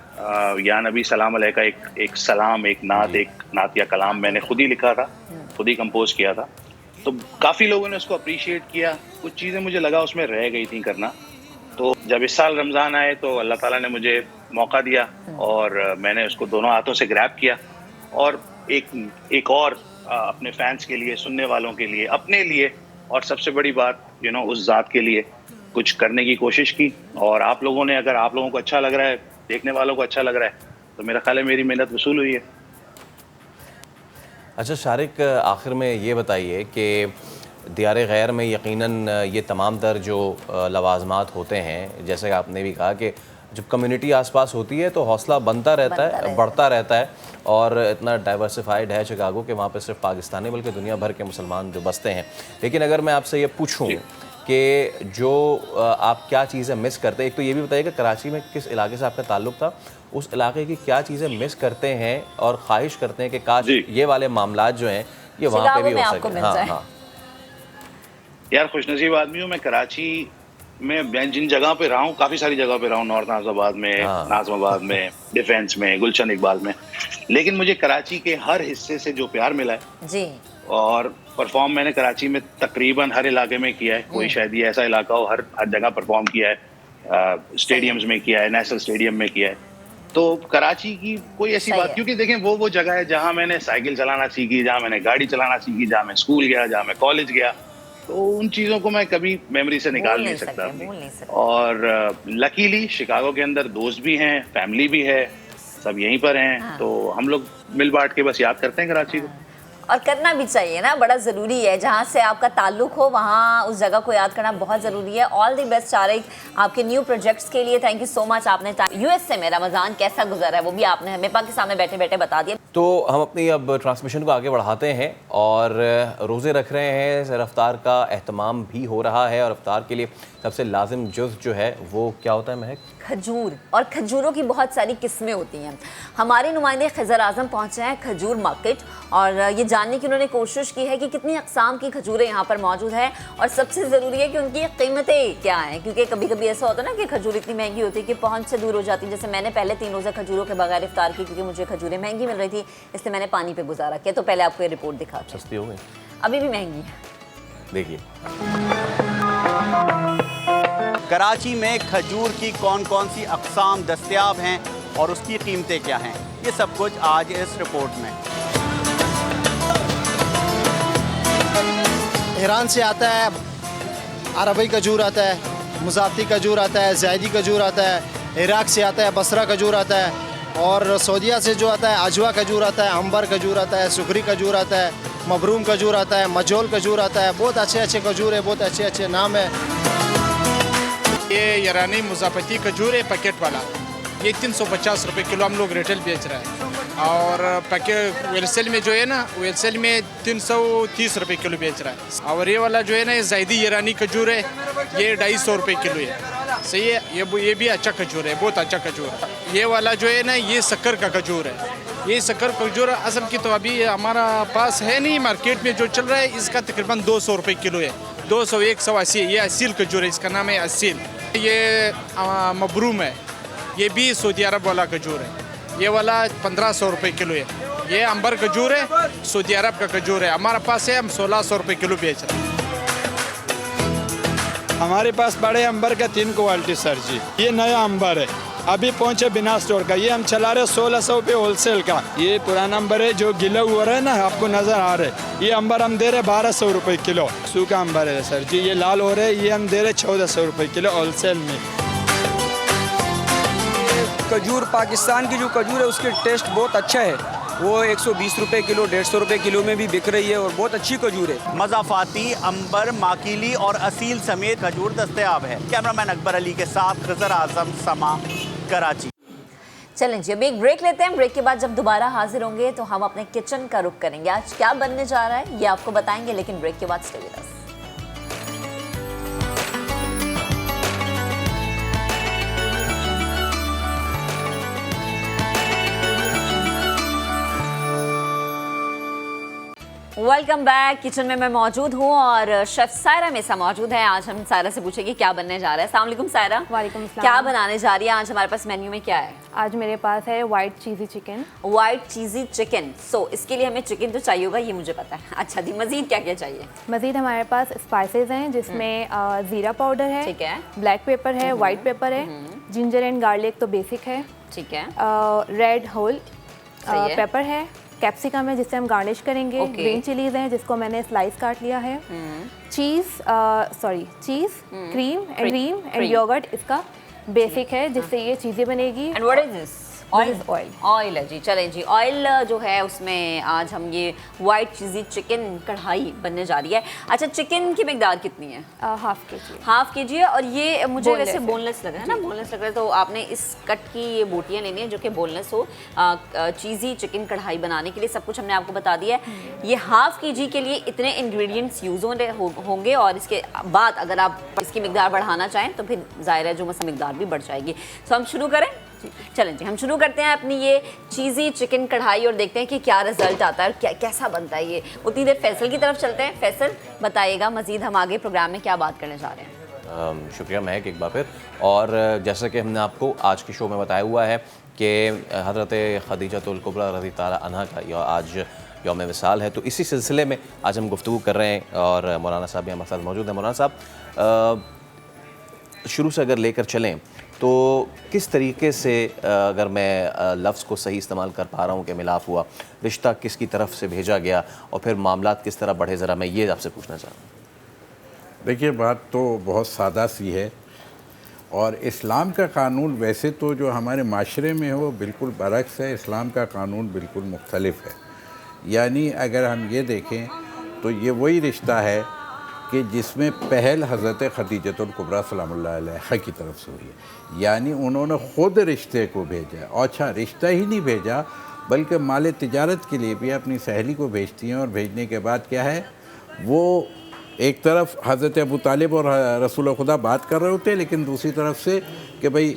یا نبی سلام علیہ کا ایک سلام، ایک نعت یا کلام میں نے خود ہی لکھا تھا، خود ہی کمپوز کیا تھا. تو کافی لوگوں نے اس کو اپریشیٹ کیا. کچھ چیزیں مجھے لگا اس میں رہ گئی تھیں کرنا. تو جب اس سال رمضان آئے تو اللہ تعالیٰ نے مجھے موقع دیا، اور میں نے اس کو دونوں ہاتھوں سے گریب کیا، اور ایک اور اپنے فینس کے لیے، سننے والوں کے لیے، اپنے لیے، اور سب سے بڑی بات اس ذات کے لیے کچھ کرنے کی کوشش کی. اور آپ لوگوں نے، اگر آپ لوگوں کو اچھا لگ رہا ہے، دیکھنے والوں کو اچھا لگ رہا ہے، تو میرا خیال ہے میری محنت وصول ہوئی ہے. اچھا شارق، آخر میں یہ بتائیے کہ دیار غیر میں یقیناً یہ تمام تر جو لوازمات ہوتے ہیں، جیسے کہ آپ نے بھی کہا کہ جب کمیونٹی آس پاس ہوتی ہے تو حوصلہ بنتا رہتا ہے، بڑھتا رہتا ہے. اور اتنا ڈائیورسفائڈ ہے شکاگو کہ وہاں پہ صرف پاکستانی بلکہ دنیا بھر کے مسلمان جو بستے ہیں. لیکن اگر میں آپ سے یہ پوچھوں کہ جو آپ کیا چیزیں مس کرتے ہیں، ایک تو یہ بھی بتائیے کہ کراچی میں کس علاقے سے آپ کا تعلق تھا، اس علاقے کی کیا چیزیں مس کرتے ہیں اور خواہش کرتے ہیں کہ کاش یہ والے معاملات جو ہیں یہ وہاں پہ بھی ہو سکیں. ہاں یار، خوش نصیب آدمی ہوں میں. کراچی میں جن جگہ پہ رہا ہوں، کافی ساری جگہ پہ رہا ہوں، نارتھ ناظم آباد میں، ناظم آباد میں، ڈیفینس میں، گلشن اقبال میں. لیکن مجھے کراچی کے ہر حصے سے جو پیار ملا ہے جی، اور پرفارم میں نے کراچی میں تقریباً ہر علاقے میں کیا ہے. کوئی شاید یہ ایسا علاقہ ہو، ہر جگہ پرفارم کیا ہے. اسٹیڈیمز میں کیا ہے، نیشنل اسٹیڈیم میں کیا ہے. تو کراچی کی کوئی ایسی بات، کیونکہ دیکھیں وہ جگہ ہے جہاں میں نے سائیکل چلانا سیکھی، جہاں میں نے گاڑی چلانا سیکھی، جہاں میں اسکول گیا، جہاں میں کالج گیا. تو ان چیزوں کو میں کبھی میموری سے نکال نہیں سکتا. اور لکیلی شکاگو کے اندر دوست بھی ہیں، فیملی بھی ہے، سب یہیں پر ہیں. تو ہم لوگ مل بانٹ کے بس یاد کرتے ہیں کراچی کو. اور کرنا بھی چاہیے نا، بڑا ضروری ہے. جہاں سے آپ کا تعلق ہو وہاں اس جگہ کو یاد کرنا بہت ضروری ہے. آل دی بیسٹ شارق آپ کے نیو پروجیکٹس کے لیے. تھینک یو سو مچ. آپ نے US سے میں رمضان کیسا گزرا ہے وہ بھی آپ نے ہمیں پاکستان میں بیٹھے بیٹھے بتا دیا. تو ہم اپنی اب ٹرانسمیشن کو آگے بڑھاتے ہیں اور روزے رکھ رہے ہیں، افطار کا اہتمام بھی ہو رہا ہے، اور افطار کے لیے سب سے لازم جز جو ہے وہ کیا ہوتا ہے مہک؟ کھجور، اور کھجوروں کی بہت ساری قسمیں ہوتی ہیں۔ ہمارے نمائندے خضر اعظم پہنچے ہیں کھجور مارکیٹ، اور یہ جاننے کی انہوں نے کوشش کی ہے کہ کتنی اقسام کی کھجوریں یہاں پر موجود ہیں، اور سب سے ضروری ہے کہ ان کی قیمتیں کیا ہیں، کیونکہ کبھی کبھی ایسا ہوتا ہے نا کہ کھجور اتنی مہنگی ہوتی ہے کہ پہنچ سے دور ہو جاتی ہے۔ جیسے میں نے پہلے 3 روزہ کھجوروں کے بغیر افطار کی، کیونکہ مجھے کھجوریں مہنگی مل رہی تھی، اس لیے میں نے پانی پہ گزارا کیا۔ تو پہلے آپ کو یہ رپورٹ دکھاتے ہیں۔ سستی ہو گئی؟ ابھی بھی مہنگی ہے، دیکھیے کراچی میں کھجور کی کون کون سی اقسام دستیاب ہیں اور اس کی قیمتیں کیا ہیں، یہ سب کچھ آج اس رپورٹ میں۔ ایران سے آتا ہے عربی کھجور، آتا ہے مضافتی کھجور، آتا ہے زیدی کھجور، آتا ہے عراق سے آتا ہے بصرہ کھجور، آتا ہے اور سعودیہ سے جو آتا ہے عجوا کھجور آتا ہے، عنبر کھجور آتا ہے، سکری کھجور آتا ہے، مبروم کھجور آتا ہے، مجول کھجور آتا ہے۔ بہت اچھے اچھے کھجور ہے، بہت اچھے اچھے نام ہے۔ یہ ایرانی مضافتی کھجور ہے پیکٹ والا، یہ 350 روپے کلو ہم لوگ ریٹیل بیچ رہے ہیں، اور پیکٹ ویل سیل میں جو ہے نا، ویل سیل میں 330 روپے کلو بیچ رہا ہے۔ اور یہ والا جو ہے نا، یہ زیدی ایرانی کھجور ہے، یہ 250 روپے کلو ہے۔ صحیح ہے، یہ بھی اچھا کھجور ہے، بہت اچھا کھجور ہے۔ یہ والا جو ہے نا، یہ شکر کا کھجور ہے، یہ شکر کھجور اصل کی تو ابھی ہمارا پاس ہے نہیں، مارکیٹ میں جو چل رہا ہے اس کا تقریباً 200 روپے کلو ہے، 200 180۔ یہ اصیل کھجور ہے، اس کا نام ہے اصیل۔ یہ مبروم ہے، یہ بھی سعودی عرب والا کھجور ہے، یہ والا 1500 روپے کلو ہے۔ یہ عنبر کھجور ہے، سعودی عرب کا کھجور ہے، ہمارے پاس ہے، ہم 1600 روپے کلو بیچ رہے ہیں۔ ہمارے پاس بڑے عنبر کا 3 کوالٹی سر جی، یہ نیا عنبر ہے، ابھی پہنچے بنا اسٹور کا، یہ ہم چلا رہے 1600 روپے ہول سیل کا۔ یہ پرانا عنبر ہے جو گلا ہوا رہا ہے نا، آپ کو نظر آ رہا ہے، یہ عنبر ہم دے رہے 1200 روپے کلو، سوکھا عنبر ہے سر جی۔ یہ لال ہو رہے، یہ ہم دے رہے 1400 روپے کلو ہول سیل میں۔ کھجور پاکستان کی جو کھجور ہے اس کے ٹیسٹ بہت اچھا ہے، وہ 120 روپے کلو 150 روپے کلو میں بھی بک رہی ہے، اور بہت اچھی کھجور ہے۔ مضافاتی، عنبر، ماکیلی اور اصیل سمیت کھجور دستیاب ہے۔ کیمرامین اکبر علی کے ساتھ خضر اعظم، سما، کراچی۔ چلیں جی ابھی ایک بریک لیتے ہیں، بریک کے بعد جب دوبارہ حاضر ہوں گے تو ہم اپنے کچن کا رخ کریں گے۔ آج کیا بننے جا رہا ہے یہ آپ کو بتائیں گے، لیکن بریک کے بعد stay with us. Welcome back. Kitchen میں موجود ہوں اور شیف سائرہ میسا موجود ہے۔ آج ہم سائرہ سے پوچھیں گے کیا بننے جا رہا ہے۔ السلام علیکم سائرہ۔ وعلیکم السلام۔ کیا بنانے جا رہی ہے آج ہمارے پاس مینیو میں، کیا ہے؟ آج میرے پاس ہے وائٹ چیزی چکن۔ وائٹ چیزی چکن، سو اس کے لیے ہمیں چکن تو چاہیے ہوگا، یہ مجھے پتا ہے۔ اچھا جی، مزید کیا کیا چاہیے؟ مزید ہمارے پاس اسپائسیز ہیں جس میں زیرہ پاؤڈر ہے، ٹھیک ہے، بلیک پیپر ہے، وائٹ پیپر ہے، جنجر اینڈ گارلک تو بیسک ہے، ٹھیک ہے، ریڈ ہول پیپر ہے، کیپسیکم ہے جس سے ہم گارنش کریں گے، گرین چلیز ہیں جس کو میں نے سلائس کاٹ لیا ہے، چیز کریم اینڈ یوگرٹ اس کا بیسک ہے جس سے یہ چیزیں بنے گی۔ And what is this? Oil ہے جی۔ چلیں جی، آئل جو ہے اس میں آج ہم یہ وائٹ چیزی چکن کڑھائی بننے جا رہی ہے۔ اچھا، چکن کی مقدار کتنی ہے؟ ہاف کے جی۔ ہاف کے جی ہے، اور یہ مجھے ویسے بون لیس لگ رہا ہے نا، بون لیس لگ رہا ہے، تو آپ نے اس کٹ کی یہ بوٹیاں لینی ہیں جو کہ بون لیس ہو۔ چیزی چکن کڑھائی بنانے کے لیے سب کچھ ہم نے آپ کو بتا دیا ہے۔ یہ ہاف کے جی کے لیے اتنے انگریڈینٹس یوز ہوں گے، اور اس کے بعد اگر آپ اس کی مقدار بڑھانا چاہیں تو پھر ظاہر ہے جو مثلا مقدار بھی بڑھ جائے گی۔ تو ہم شروع کریں؟ چلیں جی، ہم شروع کرتے ہیں اپنی یہ چیزی چکن کڑھائی اور دیکھتے ہیں کہ کیا رزلٹ آتا ہے اور کیسا بنتا ہے یہ۔ اتنی دیر فیصل کی طرف چلتے ہیں۔ فیصل بتائیے گا مزید ہم آگے پروگرام میں کیا بات کرنے جا رہے ہیں؟ شکریہ مہک ایک بار پھر۔ اور جیسا کہ ہم نے آپ کو آج کے شو میں بتایا ہوا ہے کہ حضرت خدیجۃ الکبریٰ رضی تعالیٰ عنہا کا آج یوم وصال ہے، تو اسی سلسلے میں آج ہم گفتگو کر رہے ہیں، اور مولانا صاحب بھی ہمارے ساتھ موجود ہیں۔ مولانا صاحب، شروع سے اگر لے کر چلیں تو کس طریقے سے، اگر میں لفظ کو صحیح استعمال کر پا رہا ہوں کہ ملاپ ہوا، رشتہ کس کی طرف سے بھیجا گیا، اور پھر معاملات کس طرح بڑھے، ذرا میں یہ آپ سے پوچھنا چاہتا ہوں۔ دیکھیے، بات تو بہت سادہ سی ہے، اور اسلام کا قانون ویسے تو جو ہمارے معاشرے میں ہے وہ بالکل برعکس ہے، اسلام کا قانون بالکل مختلف ہے۔ یعنی اگر ہم یہ دیکھیں تو یہ وہی رشتہ ہے کہ جس میں پہل حضرت خدیجۃ الکبریٰ سلام اللہ علیہا کی طرف سے ہوئی ہے، یعنی انہوں نے خود رشتے کو بھیجا، اور اچھا رشتہ ہی نہیں بھیجا بلکہ مال تجارت کے لیے بھی اپنی سہیلی کو بھیجتی ہیں، اور بھیجنے کے بعد کیا ہے، وہ ایک طرف حضرت ابو طالب اور رسول خدا بات کر رہے ہوتے ہیں، لیکن دوسری طرف سے کہ بھئی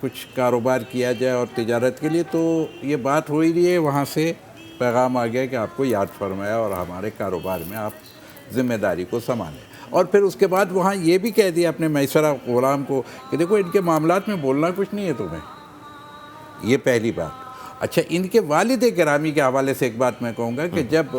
کچھ کاروبار کیا جائے اور تجارت کے لیے، تو یہ بات ہو ہی رہی ہے، وہاں سے پیغام آ گیا کہ آپ کو یاد فرمایا اور ہمارے کاروبار میں آپ ذمہ داری کو سنبھالیں۔ اور پھر اس کے بعد وہاں یہ بھی کہہ دیا اپنے میسرہ غلام کو کہ دیکھو ان کے معاملات میں بولنا کچھ نہیں ہے تمہیں، یہ پہلی بات۔ اچھا، ان کے والد گرامی کے حوالے سے ایک بات میں کہوں گا کہ جب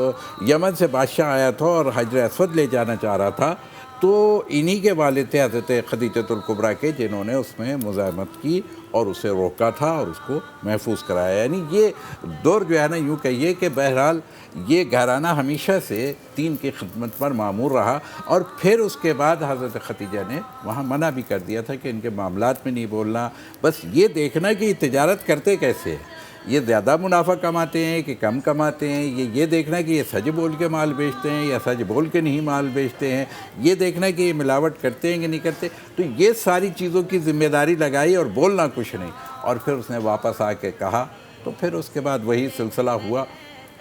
یمن سے بادشاہ آیا تھا اور حجر اسود لے جانا چاہ رہا تھا، تو انہی کے والد تھے حضرت خدیجۃ الکبریٰ کے، جنہوں نے اس میں مزاحمت کی اور اسے روکا تھا اور اس کو محفوظ کرایا۔ یعنی یہ دور جو ہے نا، یوں کہیے کہ بہرحال یہ گھرانہ ہمیشہ سے دین کی خدمت پر معمور رہا، اور پھر اس کے بعد حضرت خدیجہ نے وہاں منع بھی کر دیا تھا کہ ان کے معاملات میں نہیں بولنا، بس یہ دیکھنا کہ یہ تجارت کرتے کیسے ہیں، یہ زیادہ منافع کماتے ہیں کہ کم کماتے ہیں، یہ دیکھنا کہ یہ سچ بول کے مال بیچتے ہیں یا سچ بول کے نہیں مال بیچتے ہیں، یہ دیکھنا کہ یہ ملاوٹ کرتے ہیں کہ نہیں کرتے۔ تو یہ ساری چیزوں کی ذمہ داری لگائی اور بولنا کچھ نہیں، اور پھر اس نے واپس آ کے کہا، تو پھر اس کے بعد وہی سلسلہ ہوا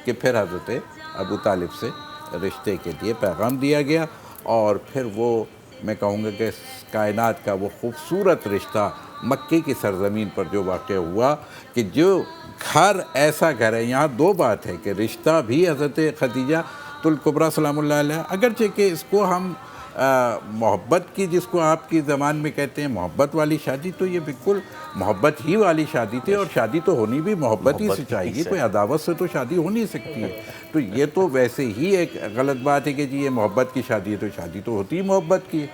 کہ پھر حضرت ابو طالب سے رشتے کے لیے پیغام دیا گیا، اور پھر وہ میں کہوں گا کہ کائنات کا وہ خوبصورت رشتہ مکے کی سرزمین پر جو واقع ہوا، کہ جو گھر ایسا گھر ہے، یہاں دو بات ہے کہ رشتہ بھی حضرت خدیجہ الکبریٰ سلام اللہ علیہ، اگرچہ کہ اس کو ہم محبت کی، جس کو آپ کی زبان میں کہتے ہیں محبت والی شادی، تو یہ بالکل محبت ہی والی شادی تھی، اور شادی تو ہونی بھی محبت ہی سے چاہیے، کوئی عداوت سے تو شادی ہو نہیں سکتی ہے۔ تو یہ تو ویسے ہی ایک غلط بات ہے کہ جی یہ محبت کی شادی ہے، تو شادی تو ہوتی ہی محبت کی ہے،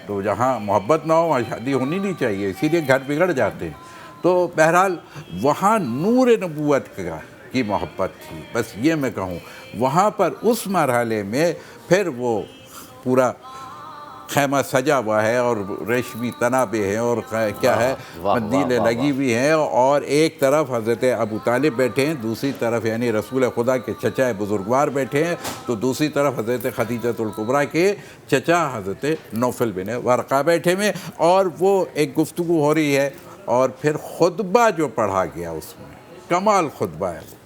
تو جہاں محبت نہ ہو وہاں شادی ہونی نہیں چاہیے، اسی لیے گھر بگڑ جاتے ہیں۔ تو بہرحال وہاں نور نبوت کی محبت تھی، بس یہ میں کہوں، وہاں پر اس مرحلے میں پھر وہ پورا خیمہ سجا ہوا ہے اور ریشمی تنابیں ہیں اور کیا ہے مندیلیں لگی ہوئی ہیں، اور ایک طرف حضرت ابو طالب بیٹھے ہیں، دوسری طرف یعنی رسول خدا کے چچا بزرگوار بیٹھے ہیں، تو دوسری طرف حضرت خدیجۃ الکبریٰ کے چچا حضرت نوفل بن ورقہ بیٹھے ہوئے، اور وہ ایک گفتگو ہو رہی ہے، اور پھر خطبہ جو پڑھا گیا اس میں کمال خطبہ ہے وہ۔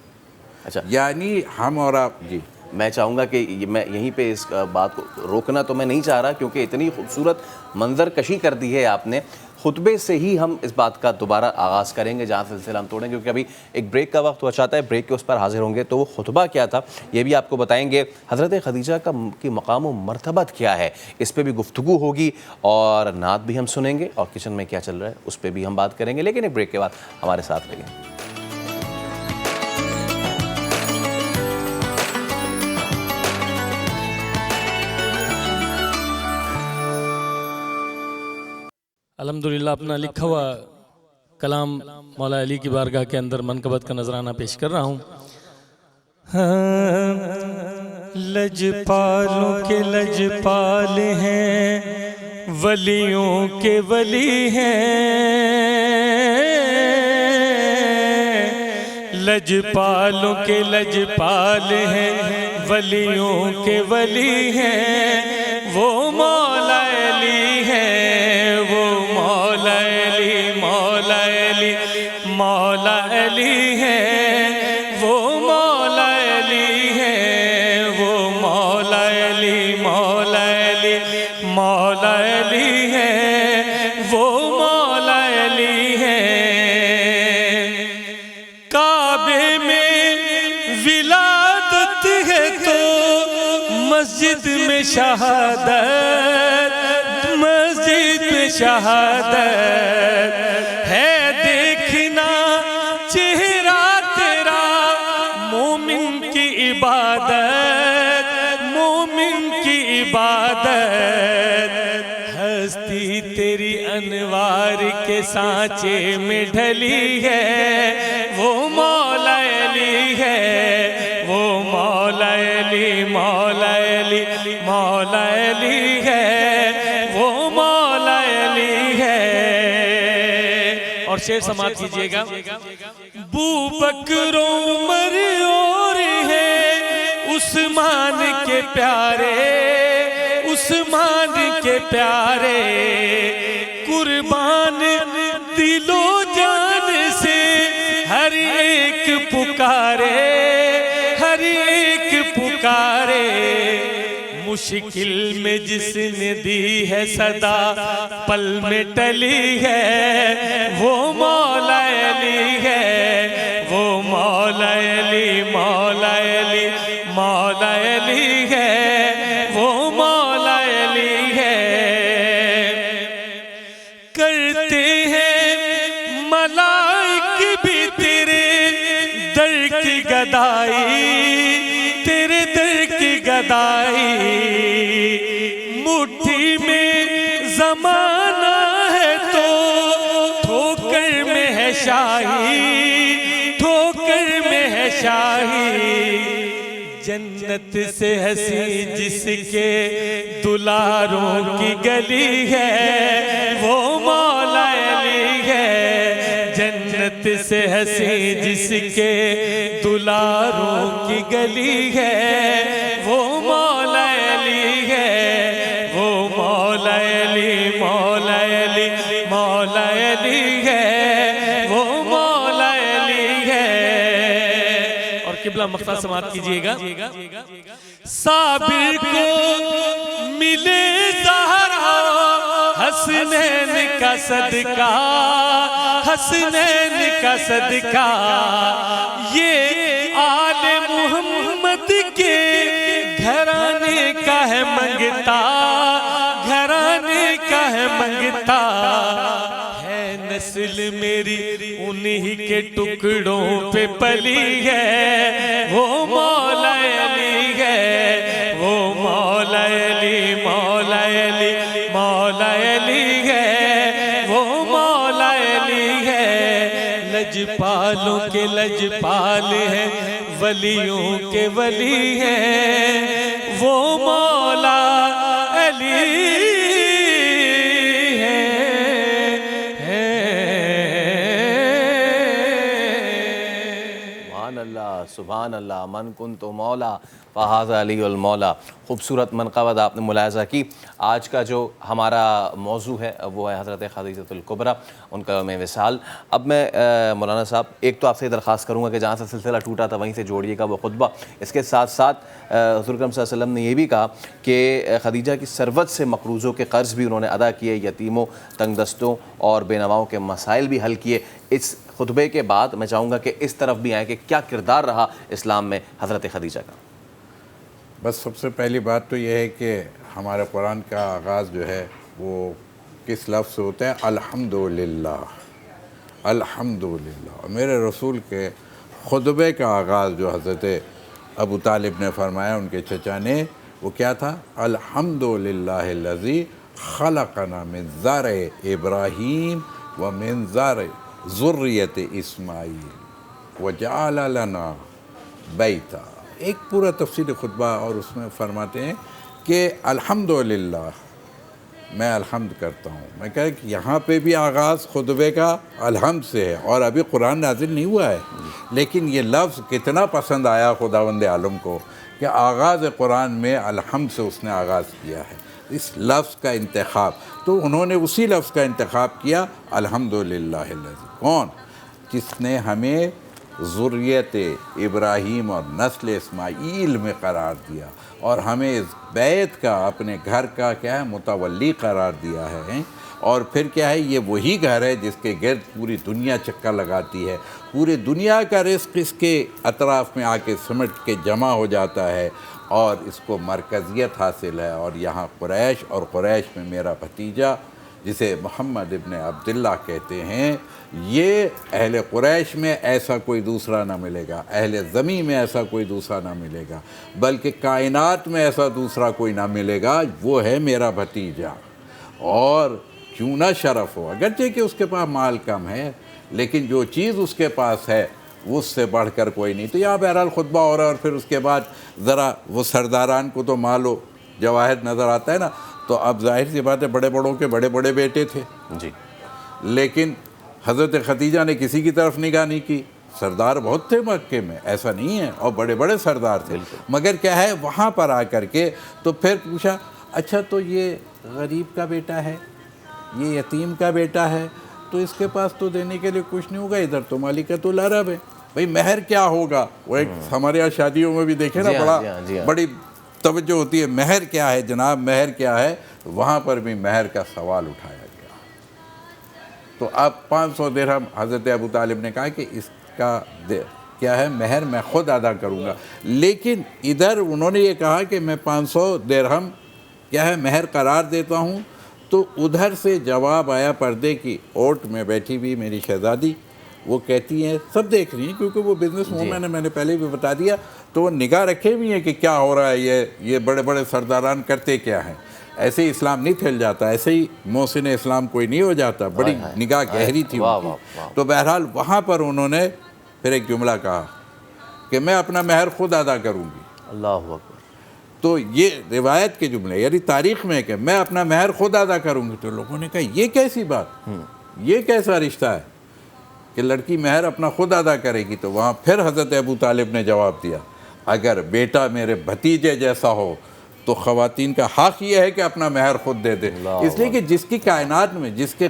اچھا، یعنی ہم اور آپ جی میں چاہوں گا کہ میں یہیں پہ اس بات کو روکنا تو میں نہیں چاہ رہا، کیونکہ اتنی خوبصورت منظر کشی کر دی ہے آپ نے، خطبے سے ہی ہم اس بات کا دوبارہ آغاز کریں گے جہاں سلسلہ ہم توڑیں گے، کیونکہ ابھی ایک بریک کا وقت ہوا چاہتا ہے، بریک کے اس پر حاضر ہوں گے، تو وہ خطبہ کیا تھا یہ بھی آپ کو بتائیں گے، حضرت خدیجہ کی مقام و مرتبت کیا ہے اس پہ بھی گفتگو ہوگی، اور نعت بھی ہم سنیں گے، اور کچن میں کیا چل رہا ہے اس پہ بھی ہم بات کریں گے، لیکن ایک بریک کے بعد ہمارے ساتھ رہیں۔ الحمدللہ اپنا لکھا ہوا کلام مولا علی کی بارگاہ کے اندر منقبت کا نذرانہ پیش کر رہا ہوں۔ لجپالوں کے لجپال ہیں، ولیوں کے ولی ہیں، لجپالوں کے لجپال ہیں، ولیوں کے ولی ہیں، وہ مولا علی ہیں، وہ مولا علی، مولا علی، مولا علی ہیں، وہ مولا علی ہیں، وہ مولا علی، مولا علی، مولا علی ہیں، وہ مولا علی ہیں۔ کعبے میں ولادت ہے تو مسجد میں شہادت، مسجد میں شہادت ہے، دیکھنا چہرہ تیرا مومن کی عبادت، مومن کی عبادت، ہستی تیری انوار کے سانچے میں ڈھلی ہے، وہ مولا علی ہے، وہ مولا علی، مولا علی، مولا علی ہے، وہ مولا علی ہے۔ اور شعر سماعت کیجئے گا۔ ابو بکر عمر اور ہیں عثمان کے پیارے، عثمان کے پیارے، قربان دل و جان سے ہر ایک ایک پکارے ہر ایک پکارے مشکل میں جس نے دی ہے صدا پل میں ٹلی ہے وہ مولا علی ہے وہ مولا علی مولا علی مولا علی ہے وہ مولا علی ہے کرتے ہیں ملائک بھی تیرے در کی گدائی تیرے در کی گدائی مٹھی میں زمانہ ہے تو ٹھوکر میں ہے شاہی ٹھوکر میں ہے شاہی جنت سے ہنسی جس کے دلاروں کی گلی ہے وہ مولا علی ہے جنت سے ہنسی جس کے دلاروں کی گلی ہے وہ مولا علی ہے وہ مولا علی مولا علی مولا علی ہے وہ مولا علی ہے اور قبلہ مقطع سماعت کیجئے گا صابر کو ملے زہرا حسنین کا صدقہ حسنین کا صدقہ یہ آل محمد کے گھرانے کا ہے منگتا گھرانے کا ہے منگتا ہے نسل میری انہی کے ٹکڑوں پہ پلی ہے وہ مولا علی ہے وہ مولا علی مولا علی مولا علی ہے وہ مولا علی ہے لجپالوں کے لجپال ہیں ولیوں کے ولی ہیں وہ مولا علی سبحان اللہ من کنت مولا فہذا علی المولا. خوبصورت منقبت آپ نے ملاحظہ کی. آج کا جو ہمارا موضوع ہے وہ ہے حضرت خدیجۃ الکبریٰ، ان کا یوم وصال. اب میں مولانا صاحب ایک تو آپ سے درخواست کروں گا کہ جہاں سے سلسلہ ٹوٹا تھا وہیں سے جوڑیے گا وہ خطبہ. اس کے ساتھ ساتھ حضور اکرم صلی اللہ علیہ وسلم نے یہ بھی کہا کہ خدیجہ کی ثروت سے مقروضوں کے قرض بھی انہوں نے ادا کیے، یتیموں، تنگ دستوں اور بے نواؤں کے مسائل بھی حل کیے. اس خطبے کے بعد میں چاہوں گا کہ اس طرف بھی آئیں کہ کیا کردار رہا اسلام میں حضرت خدیجہ کا. بس سب سے پہلی بات تو یہ ہے کہ ہمارے قرآن کا آغاز جو ہے وہ کس لفظ سے ہوتا ہے؟ الحمدللہ. الحمدللہ. میرے رسول کے خطبے کا آغاز جو حضرت ابو طالب نے فرمایا، ان کے چچا نے، وہ کیا تھا؟ الحمدللہ الذی خلقنا من ذرع ابراہیم ومن ذرع ذریت اسماعیل وجعل لنا بیتا. ایک پورا تفصیل خطبہ، اور اس میں فرماتے ہیں کہ الحمدللہ، میں الحمد کرتا ہوں. میں کہا کہ یہاں پہ بھی آغاز خطبے کا الحمد سے ہے، اور ابھی قرآن نازل نہیں ہوا ہے، لیکن یہ لفظ کتنا پسند آیا خداوند عالم کو کہ آغاز قرآن میں الحمد سے اس نے آغاز کیا ہے. اس لفظ کا انتخاب تو انہوں نے اسی لفظ کا انتخاب کیا، الحمدللہ الذی. کون؟ جس نے ہمیں ذریت ابراہیم اور نسل اسماعیل میں قرار دیا، اور ہمیں اس بیت کا، اپنے گھر کا کیا ہے، متولی قرار دیا ہے. اور پھر کیا ہے، یہ وہی گھر ہے جس کے گرد پوری دنیا چکر لگاتی ہے. پوری دنیا کا رزق اس کے اطراف میں آ کے سمٹ کے جمع ہو جاتا ہے، اور اس کو مرکزیت حاصل ہے. اور یہاں قریش، اور قریش میں میرا بھتیجا جسے محمد ابن عبداللہ کہتے ہیں، یہ اہل قریش میں ایسا کوئی دوسرا نہ ملے گا، اہل زمین میں ایسا کوئی دوسرا نہ ملے گا، بلکہ کائنات میں ایسا دوسرا کوئی نہ ملے گا. وہ ہے میرا بھتیجا. اور کیوں نہ شرف ہو، اگرچہ کہ اس کے پاس مال کم ہے، لیکن جو چیز اس کے پاس ہے اس سے بڑھ کر کوئی نہیں. تو یہاں بہرحال خطبہ ہو رہا ہے، اور پھر اس کے بعد ذرا وہ سرداران کو تو مال و جواہر نظر آتا ہے نا. تو اب ظاہر سی بات ہے، بڑے بڑوں کے بڑے بڑے بیٹے تھے جی، لیکن حضرت خدیجہ نے کسی کی طرف نگاہ نہیں کی. سردار بہت تھے مکے میں، ایسا نہیں ہے، اور بڑے بڑے سردار تھے، مگر کیا ہے، وہاں پر آ کر کے تو پھر پوچھا، اچھا تو یہ غریب کا بیٹا ہے، یہ یتیم کا بیٹا ہے، تو اس کے پاس تو دینے کے لیے کچھ نہیں ہوگا، ادھر تو مالکۃ العرب ہے، بھئی مہر کیا ہوگا، وہ ایک ہمارے یہاں شادیوں میں بھی دیکھیں نا بڑا بڑی توجہ ہوتی ہے، مہر کیا ہے جناب، مہر کیا ہے، وہاں پر بھی مہر کا سوال اٹھایا گیا. تو اب 500 درہم حضرت ابو طالب نے کہا کہ اس کا کیا ہے مہر میں خود ادا کروں گا، لیکن ادھر انہوں نے یہ کہا کہ میں 500 درہم کیا ہے مہر قرار دیتا ہوں. تو ادھر سے جواب آیا پردے کی اوٹ میں بیٹھی ہوئی میری شہزادی، وہ کہتی ہیں، سب دیکھ رہی ہیں کیونکہ وہ بزنس وومن ہے، میں نے پہلے بھی بتا دیا، تو وہ نگاہ رکھے ہوئی ہیں کہ کیا ہو رہا ہے، یہ بڑے بڑے سرداران کرتے کیا ہیں. ایسے ہی اسلام نہیں پھیل جاتا، ایسے ہی محسن اسلام کوئی نہیں ہو جاتا، بڑی نگاہ گہری تھی ان کی. تو بہرحال وہاں پر انہوں نے پھر ایک جملہ کہا کہ میں اپنا مہر خود ادا کروں گی. اللہ اکبر. تو یہ روایت کے جملے، یعنی تاریخ میں کہ میں اپنا مہر خود ادا کروں گی. تو لوگوں نے کہا یہ کیسی بات، یہ کیسا رشتہ ہے کہ لڑکی مہر اپنا خود ادا کرے گی. تو وہاں پھر حضرت ابو طالب نے جواب دیا، اگر بیٹا میرے بھتیجے جیسا ہو تو خواتین کا حق یہ ہے کہ اپنا مہر خود دے دے. اس لیے کہ جس کی کائنات میں، جس کے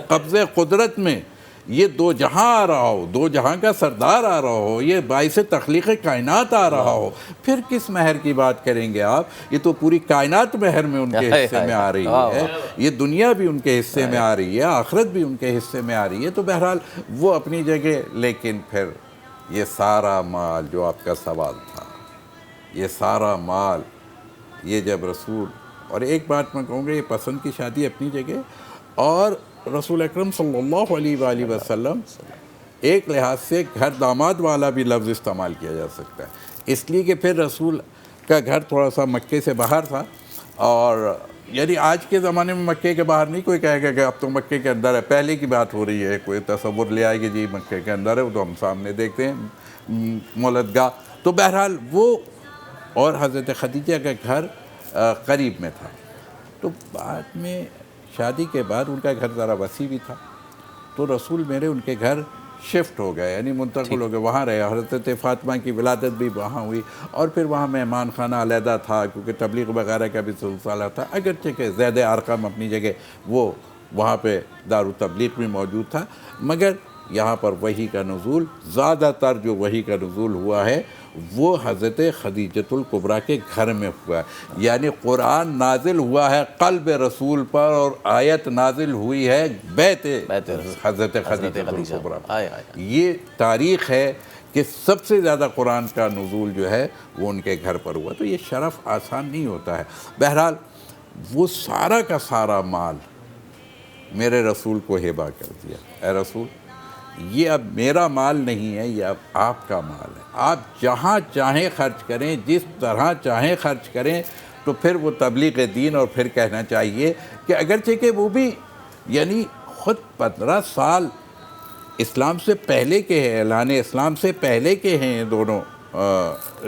قبضے قدرت میں یہ دو جہاں آ رہا ہو، دو جہاں کا سردار آ رہا ہو، یہ باعث تخلیق کائنات آ رہا ہو، پھر کس مہر کی بات کریں گے آپ؟ یہ تو پوری کائنات مہر میں ان کے حصے میں آ رہی ہے، یہ دنیا بھی ان کے حصے میں آ رہی ہے، آخرت بھی ان کے حصے میں آ رہی ہے. تو بہرحال وہ اپنی جگہ، لیکن پھر یہ سارا مال جو آپ کا سوال تھا، یہ سارا مال، یہ جب رسول، اور ایک بات میں کہوں گا، یہ پسند کی شادی اپنی جگہ، اور رسول اکرم صلی اللہ علیہ وآلہ وسلم ایک لحاظ سے گھر داماد والا بھی لفظ استعمال کیا جا سکتا ہے، اس لیے کہ پھر رسول کا گھر تھوڑا سا مکے سے باہر تھا. اور یعنی آج کے زمانے میں مکے کے باہر نہیں کوئی کہے گا کہ اب تو مکے کے اندر ہے، پہلے کی بات ہو رہی ہے. کوئی تصور لے آئے کہ جی مکے کے اندر ہے، وہ تو ہم سامنے دیکھتے ہیں مولدگاہ. تو بہرحال وہ، اور حضرت خدیجہ کا گھر قریب میں تھا. تو بعد میں شادی کے بعد ان کا گھر ذرا وسیع بھی تھا، تو رسول میرے ان کے گھر شفٹ ہو گئے، یعنی منتقل ہو گئے، وہاں رہے. حضرت فاطمہ کی ولادت بھی وہاں ہوئی، اور پھر وہاں مہمان خانہ علیحدہ تھا کیونکہ تبلیغ وغیرہ کا بھی سلسلہ تھا. اگرچہ کہ زید ارقم اپنی جگہ وہ وہاں پہ دارالتبلیغ بھی موجود تھا، مگر یہاں پر وحی کا نزول، زیادہ تر جو وحی کا نزول ہوا ہے وہ حضرت خدیجۃ الکبریٰ کے گھر میں ہوا ہے. یعنی قرآن نازل ہوا ہے قلب رسول پر، اور آیت نازل ہوئی ہے بیت حضرت خدیجۃ الکبریٰ. یہ تاریخ ہے کہ سب سے زیادہ قرآن کا نزول جو ہے وہ ان کے گھر پر ہوا. تو یہ شرف آسان نہیں ہوتا ہے. بہرحال وہ سارا کا سارا مال میرے رسول کو ہبہ کر دیا. اے رسول، یہ اب میرا مال نہیں ہے، یہ اب آپ کا مال ہے، آپ جہاں چاہیں خرچ کریں، جس طرح چاہیں خرچ کریں. تو پھر وہ تبلیغ دین، اور پھر کہنا چاہیے کہ اگرچہ کہ وہ بھی یعنی خود 15 سال اسلام سے پہلے کے ہیں، اعلان اسلام سے پہلے کے ہیں یہ دونوں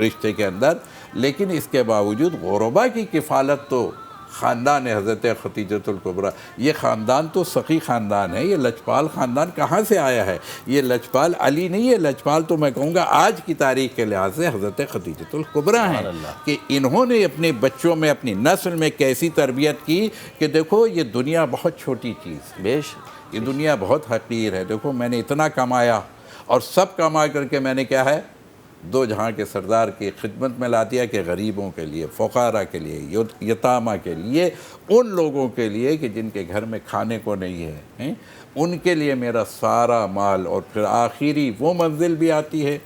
رشتے کے اندر، لیکن اس کے باوجود غربا کی کفالت تو خاندان حضرت خدیجۃ الکبریٰ، یہ خاندان تو سخی خاندان ہے. یہ لجپال خاندان کہاں سے آیا ہے؟ یہ لجپال علی نہیں ہے، لجپال تو میں کہوں گا آج کی تاریخ کے لحاظ سے حضرت خدیجۃ الکبریٰ ہیں، کہ انہوں نے اپنے بچوں میں، اپنی نسل میں کیسی تربیت کی کہ دیکھو یہ دنیا بہت چھوٹی چیز ہے، یہ دنیا بہت حقیر ہے. دیکھو میں نے اتنا کمایا، اور سب کما کر کے میں نے کیا ہے دو جہاں کے سردار کی خدمت میں لا دیا، کہ غریبوں کے لیے، فقراء کے لیے، یتامہ کے لیے، ان لوگوں کے لیے کہ جن کے گھر میں کھانے کو نہیں ہے، ان کے لیے میرا سارا مال. اور پھر آخری وہ منزل بھی آتی ہے.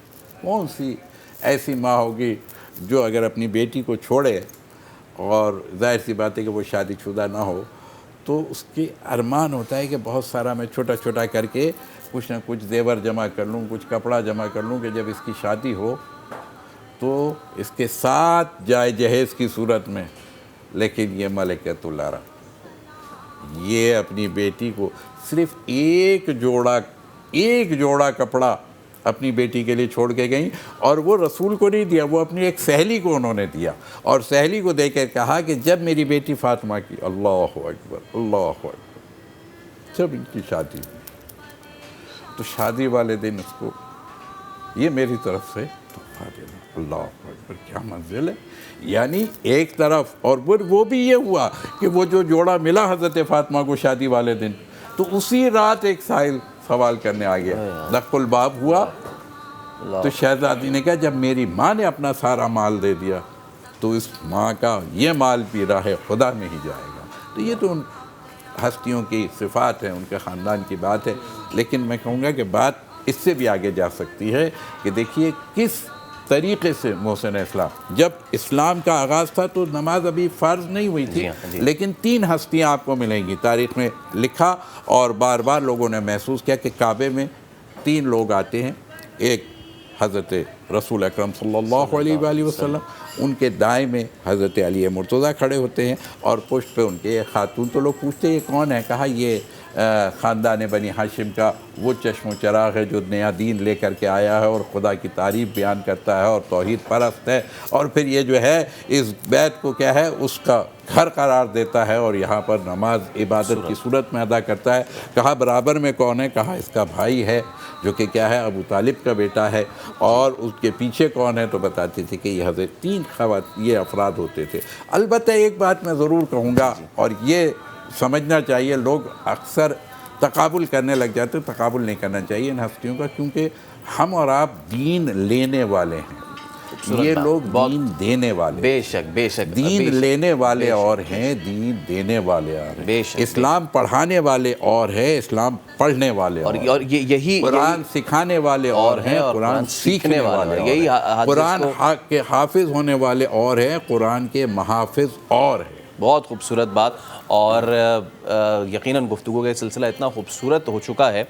کون سی ایسی ماں ہوگی جو اگر اپنی بیٹی کو چھوڑے، اور ظاہر سی بات ہے کہ وہ شادی شدہ نہ ہو، تو اس کی ارمان ہوتا ہے کہ بہت سارا میں چھوٹا چھوٹا کر کے کچھ نہ کچھ زیور جمع کر لوں، کچھ کپڑا جمع کر لوں، کہ جب اس کی شادی ہو تو اس کے ساتھ جائے جہیز کی صورت میں. لیکن یہ ملکۃ العرب، یہ اپنی بیٹی کو صرف ایک جوڑا کپڑا اپنی بیٹی کے لیے چھوڑ کے گئیں، اور وہ رسول کو نہیں دیا، وہ اپنی ایک سہیلی کو انہوں نے دیا، اور سہیلی کو دے کے کہا کہ جب میری بیٹی فاطمہ کی، اللہ اکبر اللہ اکبر، جب ان کی شادی ہوئی تو شادی والے دن اس کو یہ میری طرف سے تحفہ دینا. اللہ اکبر، کیا منزل ہے. یعنی ایک طرف، اور وہ بھی یہ ہوا کہ وہ جو جوڑا ملا حضرت فاطمہ کو شادی والے دن، تو اسی رات ایک سائل سوال کرنے آ گیا. دق الباب ہوا تو شہزادی نے کہا جب میری ماں نے اپنا سارا مال دے دیا تو اس ماں کا یہ مال بھی راہ خدا میں ہی جائے گا. تو یہ تو ان ہستیوں کی صفات ہیں, ان کے خاندان کی بات ہے. لیکن میں کہوں گا کہ بات اس سے بھی آگے جا سکتی ہے کہ دیکھیے کس طریقے سے محسن اسلام, جب اسلام کا آغاز تھا تو نماز ابھی فرض نہیں ہوئی تھی, لیکن 3 ہستیاں آپ کو ملیں گی تاریخ میں لکھا, اور بار بار لوگوں نے محسوس کیا کہ کعبے میں 3 لوگ آتے ہیں. ایک حضرت رسول اکرم صلی اللہ علیہ وآلہ وسلم, ان کے دائیں میں حضرت علی مرتضیٰ کھڑے ہوتے ہیں, اور پشت پہ ان کے ایک خاتون. تو لوگ پوچھتے ہیں یہ کون ہے؟ کہا یہ خاندان بنی ہاشم کا وہ چشم و چراغ ہے جو نیا دین لے کر کے آیا ہے اور خدا کی تعریف بیان کرتا ہے اور توحید پرست ہے, اور پھر یہ جو ہے اس بیت کو کیا ہے اس کا گھر قرار دیتا ہے اور یہاں پر نماز عبادت کی صورت میں ادا کرتا ہے. کہا برابر میں کون ہے؟ کہا اس کا بھائی ہے جو کہ کیا ہے ابو طالب کا بیٹا ہے. اور اس کے پیچھے کون ہے؟ تو بتاتے تھے کہ یہ حضرت 3 یہ افراد ہوتے تھے. البتہ ایک بات میں ضرور کہوں گا, اور یہ سمجھنا چاہیے, لوگ اکثر تقابل کرنے لگ جاتے, تقابل نہیں کرنا چاہیے ان ہستیوں کا, کیونکہ ہم اور آپ دین لینے والے ہیں, یہ لوگ دین دینے والے. بے شک بے شک. دین لینے والے اور ہیں, دین دینے والے اور ہیں. اسلام پڑھانے والے اور ہیں, اسلام پڑھنے والے اور یہی قرآن سکھانے والے اور ہیں, قرآن سیکھنے والے, یہی قرآن کے حافظ ہونے والے اور ہیں, قرآن کے محافظ اور ہیں. بہت خوبصورت بات. اور یقیناً گفتگو کا سلسلہ اتنا خوبصورت ہو چکا ہے